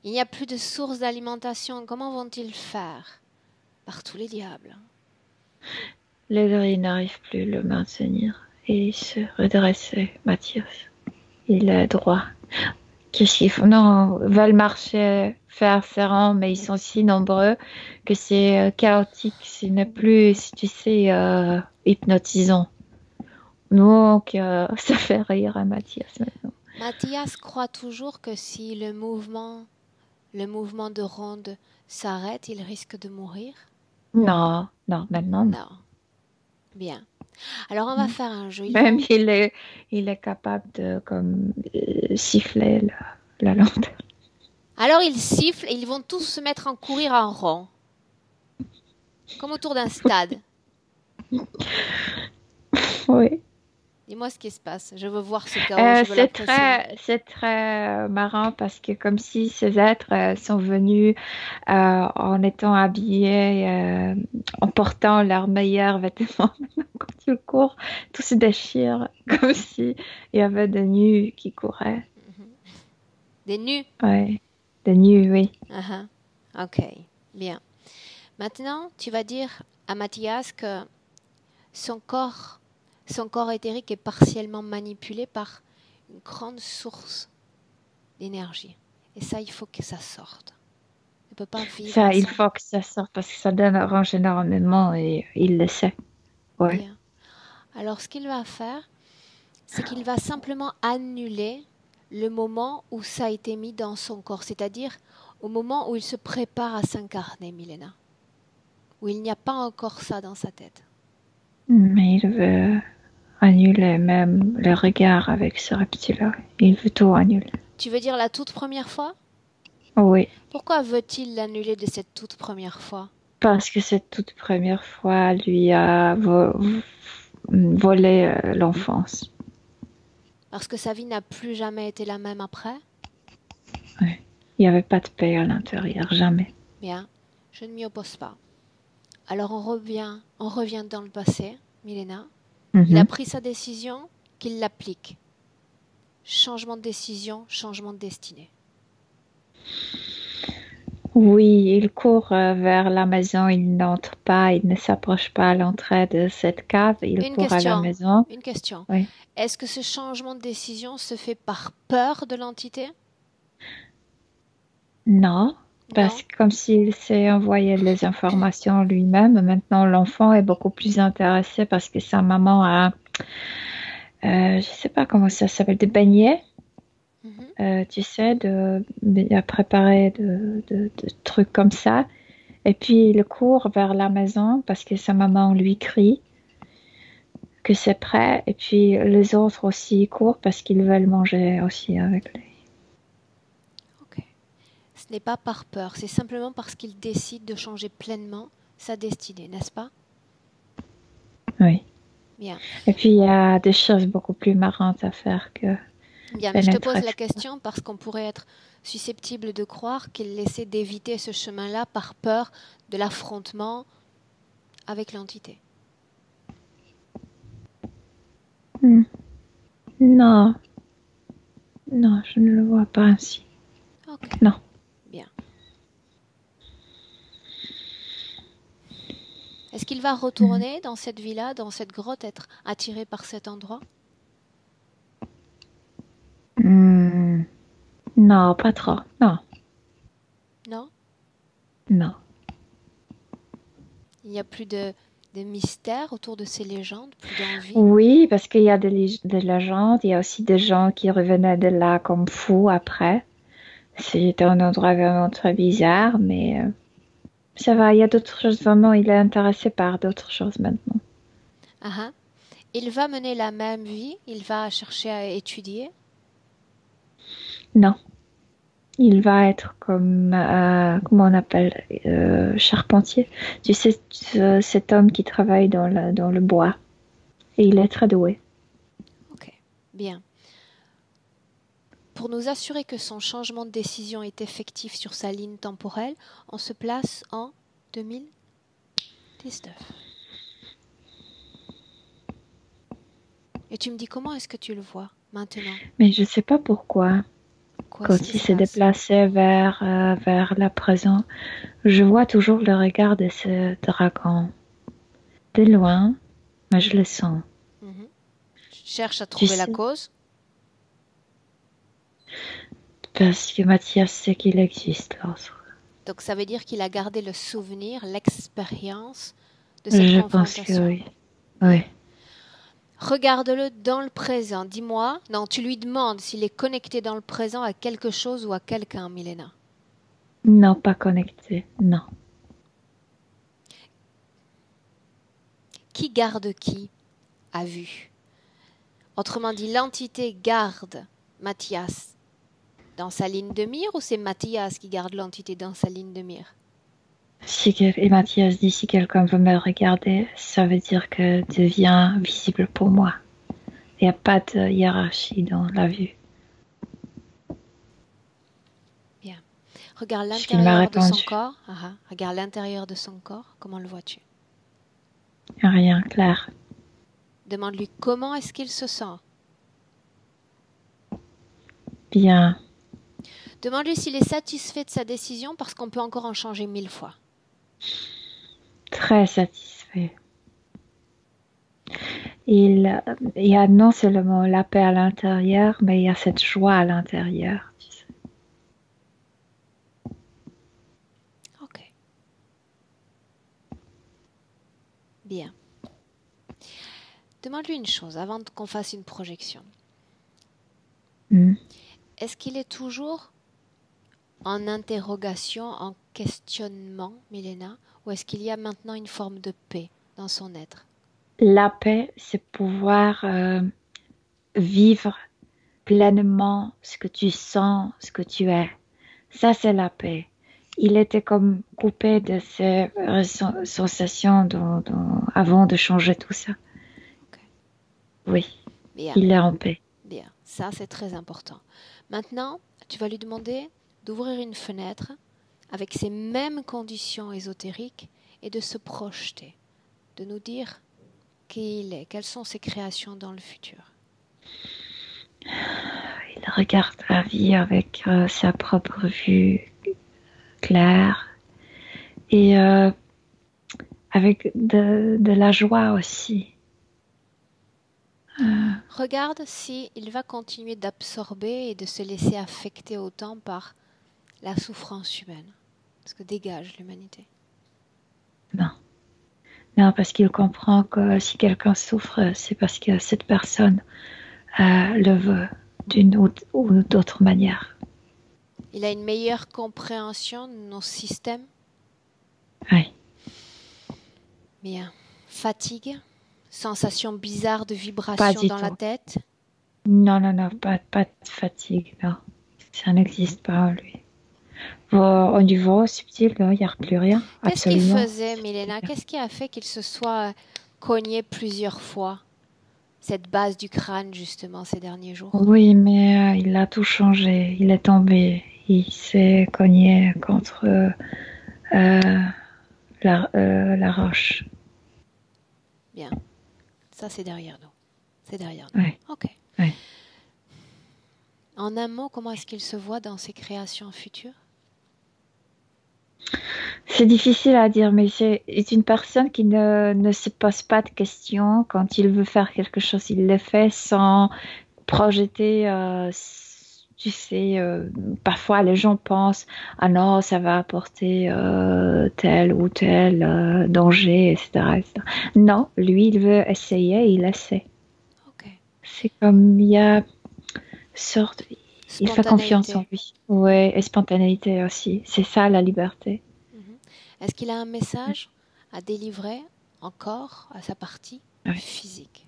Il n'y a plus de source d'alimentation. Comment vont-ils faire? Par tous les diables. Le gris n'arrive plus à le maintenir. Et il se redressait, Mathias. Il est droit. Qu'est-ce qu'ils font? Non, veulent marcher, faire ses rangs, mais ils sont si nombreux que c'est chaotique. Ce n'est plus, si tu sais, hypnotisant. Donc, ça fait rire à Mathias maintenant. Mathias croit toujours que si le mouvement de ronde s'arrête, il risque de mourir. Non, non, maintenant non. Non. Bien. Alors, on va faire un jeu. Même il est capable de comme siffler la lanterne. Alors, ils sifflent et ils vont tous se mettre en courir en rond, comme autour d'un stade. Oui. Dis-moi ce qui se passe. Je veux voir ce chaos, je veux la pression. C'est très marrant parce que comme si ces êtres sont venus en étant habillés, en portant leurs meilleurs vêtements. Quand ils courent, tout se déchire comme si il y avait des nus qui couraient. Des nus. Ouais, des nus, oui. Uh-huh. Ok, bien. Maintenant, tu vas dire à Mathias que son corps éthérique est partiellement manipulé par une grande source d'énergie. Et ça, il faut que ça sorte. Il ne peut pas vivre Ça, il sans. faut que ça sorte parce que ça dérange énormément et il le sait. Ouais. Bien. Alors, ce qu'il va faire, c'est qu'il va simplement annuler le moment où ça a été mis dans son corps, c'est-à-dire au moment où il se prépare à s'incarner, Milena, où il n'y a pas encore ça dans sa tête. Mais il veut annuler même le regard avec ce reptile-là. Il veut tout annuler. Tu veux dire la toute première fois? Oui, Pourquoi veut-il l'annuler de cette toute première fois? parce que cette toute première fois lui a volé l'enfance. Parce que sa vie n'a plus jamais été la même après? Ouais. Il n'y avait pas de paix à l'intérieur, jamais. Bien, je ne m'y oppose pas. Alors on revient dans le passé, Milena. Il a pris sa décision, qu'il l'applique. Changement de décision, changement de destinée. Oui, il court vers la maison, il n'entre pas, il ne s'approche pas à l'entrée de cette cave, il court à la maison. Une question. Oui. Est-ce que ce changement de décision se fait par peur de l'entité? Non, parce que comme s'il s'est envoyé les informations lui-même, maintenant l'enfant est beaucoup plus intéressé parce que sa maman a, je sais pas comment ça s'appelle, des beignets, tu sais, à préparer de trucs comme ça. Et puis il court vers la maison parce que sa maman lui crie que c'est prêt. Et puis les autres aussi courent parce qu'ils veulent manger aussi avec lui. Ok. Ce n'est pas par peur, c'est simplement parce qu'il décide de changer pleinement sa destinée, n'est-ce pas? Oui. Bien. Et puis il y a des choses beaucoup plus marrantes à faire que... Bien, mais je te pose la question parce qu'on pourrait être susceptible de croire qu'il essaie d'éviter ce chemin-là par peur de l'affrontement avec l'entité. Non. Non, je ne le vois pas ainsi. Ok. Non. Bien. Est-ce qu'il va retourner dans cette villa, dans cette grotte, être attiré par cet endroit? Non, pas trop. Non. Non? Non. Il n'y a plus de mystère autour de ces légendes, plus d'envie? Oui, parce qu'il y a des légendes. Il y a aussi des gens qui revenaient de là comme fous après. C'était un endroit vraiment très bizarre, mais ça va. Il y a d'autres choses. Vraiment, il est intéressé par d'autres choses maintenant. Ah, il va mener la même vie? Il va chercher à étudier? Non. Il va être comme, comment on appelle, charpentier. Tu sais, cet homme qui travaille dans le bois. Et il est très doué. Ok, bien. Pour nous assurer que son changement de décision est effectif sur sa ligne temporelle, on se place en 2019. Et tu me dis comment est-ce que tu le vois maintenant? Mais je ne sais pas pourquoi. Quand il s'est déplacé vers la présent, je vois toujours le regard de ce dragon. De loin, mais je le sens. Tu cherches à trouver la cause? Parce que Mathias sait qu'il existe. Donc ça veut dire qu'il a gardé le souvenir, l'expérience de cette confrontation. Je pense que oui. Oui. Regarde-le dans le présent. Dis-moi, non, tu lui demandes s'il est connecté dans le présent à quelque chose ou à quelqu'un, Milena. Non, pas connecté, non. Qui garde qui? à vue. Autrement dit, l'entité garde Mathias dans sa ligne de mire ou c'est Mathias qui garde l'entité dans sa ligne de mire? Et Mathias dit, si quelqu'un veut me regarder, ça veut dire que devient visible pour moi. Il n'y a pas de hiérarchie dans la vue. Bien. Regarde l'intérieur de son corps. Regarde l'intérieur de son corps. Comment le vois-tu? Rien, clair. Demande-lui comment est-ce qu'il se sent. Bien. Demande-lui s'il est satisfait de sa décision parce qu'on peut encore en changer 1000 fois. Très satisfait. Il y a non seulement la paix à l'intérieur, mais il y a cette joie à l'intérieur. Tu sais. Ok. Bien. Demande-lui une chose avant qu'on fasse une projection. Est-ce qu'il est toujours en interrogation, en questionnement, Milena, ou est-ce qu'il y a maintenant une forme de paix dans son être? La paix, c'est pouvoir vivre pleinement ce que tu sens, ce que tu es. Ça, c'est la paix. Il était comme coupé de ces sensations avant de changer tout ça. Okay. Oui, bien. Il est en paix. Bien, ça c'est très important. Maintenant, tu vas lui demander d'ouvrir une fenêtre avec ces mêmes conditions ésotériques et de se projeter, de nous dire qui il est, quelles sont ses créations dans le futur. Il regarde la vie avec sa propre vue claire et avec de la joie aussi. Regarde si il va continuer d'absorber et de se laisser affecter autant par la souffrance humaine. Ce que dégage l'humanité. Non. Non, parce qu'il comprend que si quelqu'un souffre, c'est parce que cette personne le veut d'une ou d'autre manière. Il a une meilleure compréhension de nos systèmes. Oui. Bien. Fatigue, sensation bizarre de vibration dans la tête. Non, pas de fatigue, non. Ça n'existe pas en lui. Au niveau subtil, il n'y a plus rien. Qu'est-ce qu'il faisait, Milena? Qu'est-ce qui a fait qu'il se soit cogné plusieurs fois? Cette base du crâne, justement, ces derniers jours. Oui, mais il a tout changé. Il est tombé. Il s'est cogné contre la roche. Bien. Ça, c'est derrière nous. C'est derrière nous. Oui. Ok. Oui. En un mot, comment est-ce qu'il se voit dans ses créations futures? C'est difficile à dire, mais c'est une personne qui ne se pose pas de questions. Quand il veut faire quelque chose, il le fait sans projeter. Tu sais, parfois les gens pensent « Ah non, ça va apporter tel ou tel danger, etc., etc. » Non, lui, il veut essayer, il essaie. Okay. C'est comme il y a sorte... Il fait confiance en lui. Oui, et spontanéité aussi. C'est ça, la liberté. Est-ce qu'il a un message à délivrer encore à sa partie physique?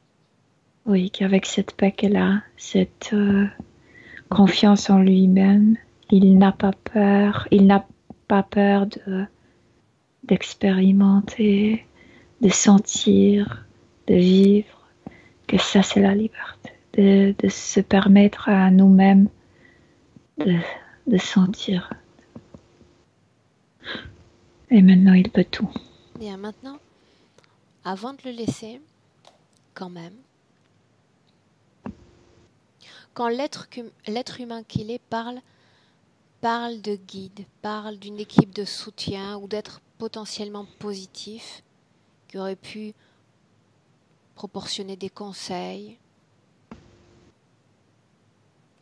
Oui, qu'avec cette paix qu'elle a, cette confiance en lui-même, il n'a pas peur. Il n'a pas peur d'expérimenter, de sentir, de vivre. Que ça, c'est la liberté. De se permettre à nous-mêmes de sentir. Et maintenant, il peut tout. Bien, maintenant, avant de le laisser, quand même, quand l'être humain qu'il est parle de guide, parle d'une équipe de soutien ou d'être potentiellement positif, qui aurait pu proportionner des conseils.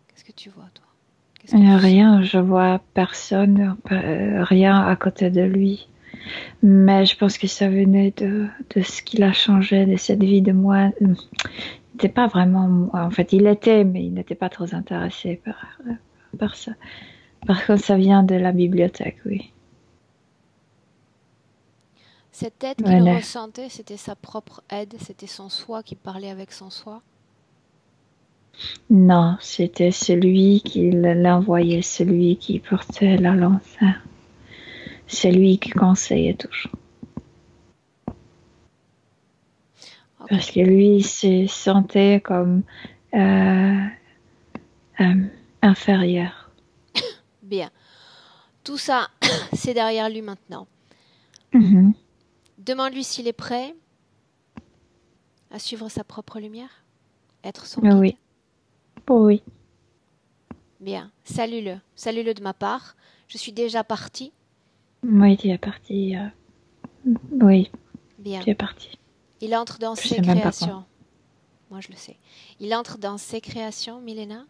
Qu'est-ce que tu vois, toi? Rien, je vois personne, rien à côté de lui. Mais je pense que ça venait de ce qu'il a changé, de cette vie de moi. Il n'était pas vraiment moi. En fait, il était, mais il n'était pas trop intéressé par ça. Par contre, ça vient de la bibliothèque, oui. Cette aide qu'il Voilà. ressentait, c'était sa propre aide, c'était son soi qui parlait avec son soi. Non, c'était celui qui l'envoyait, celui qui portait la lance. C'est lui qui conseillait toujours. Ok, Parce que lui, il se sentait comme euh, inférieur. bien. Tout ça, c'est derrière lui maintenant. Mhm. Demande-lui s'il est prêt à suivre sa propre lumière, être son guide. Oui, oui, Bien, salue-le. Salue-le de ma part. Je suis déjà partie. oui, tu es parti. Oui, Bien. tu es parti. Il entre dans Je ses sais même pas quand. créations. Moi, je le sais. Il entre dans ses créations, Milena.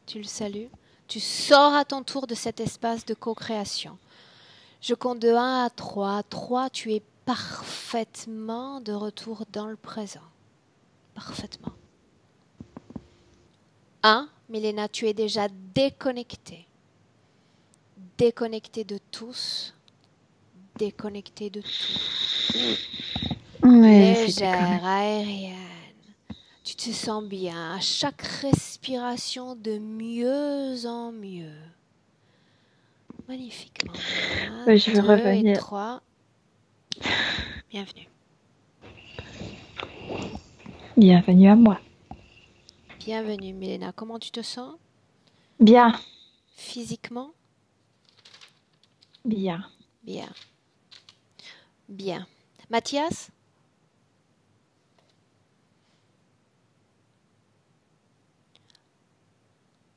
Tu le salues. Tu sors à ton tour de cet espace de co-création. Je compte de 1 à 3. 3, tu es parfaitement de retour dans le présent. Parfaitement. 1, Milena, tu es déjà déconnectée. Déconnectée de tous. Déconnectée de tout. Oui, c'était quand même. Légère, aérienne. Tu te sens bien à chaque respiration de mieux en mieux. Magnifiquement bien. Je vais 2 et revenir. 3. Bienvenue. Bienvenue à moi. Bienvenue, Milena. Comment tu te sens Bien, physiquement? bien. Bien. Bien. Mathias?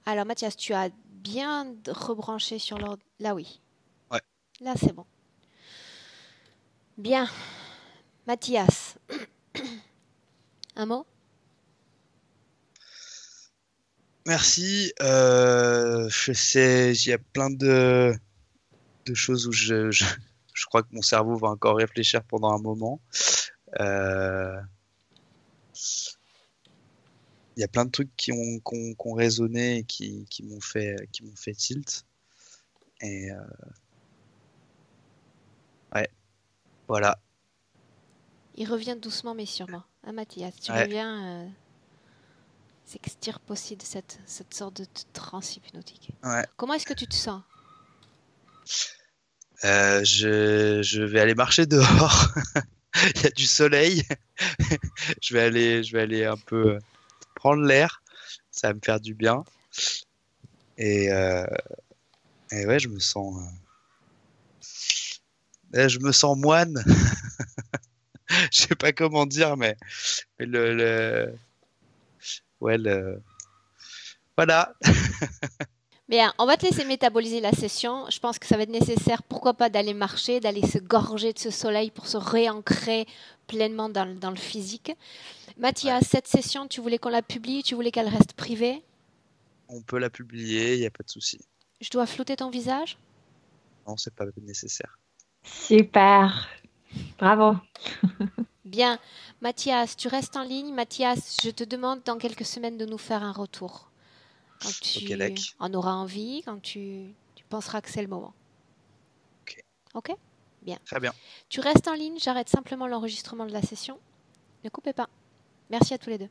Alors, Mathias, tu as bien rebranché sur l'ordre. Là, oui. Ouais. Là, c'est bon. Bien. Mathias, un mot? Merci. Je sais, il y a plein de choses où je crois que mon cerveau va encore réfléchir pendant un moment. Euh, Il y a plein de trucs qui ont résonné et qui m'ont fait tilt. Et ouais, voilà. Il revient doucement mais sûrement. Hein, Mathias, tu Ouais. reviens s'extirpe aussi de cette sorte de transe hypnotique. Ouais. Comment est-ce que tu te sens? Je vais aller marcher dehors. Il y a du soleil. Je vais aller un peu prendre l'air. Ça va me faire du bien. Et, euh, et ouais, je me sens moine. Je sais pas comment dire, mais ouais, voilà. Bien, on va te laisser métaboliser la session. Je pense que ça va être nécessaire, pourquoi pas, d'aller marcher, d'aller se gorger de ce soleil pour se réancrer pleinement dans le physique. Ouais. Mathias, cette session, tu voulais qu'on la publie? Tu voulais qu'elle reste privée? On peut la publier, il n'y a pas de souci. Je dois flouter ton visage? Non, c'est pas nécessaire. Super. Bravo. Bien. Mathias, tu restes en ligne. Mathias, je te demande dans quelques semaines de nous faire un retour. Quand Ok, tu Lac. en auras envie, quand tu penseras que c'est le moment. Ok, Ok? Bien. très bien. Tu restes en ligne, j'arrête simplement l'enregistrement de la session. Ne coupez pas. Merci à tous les deux.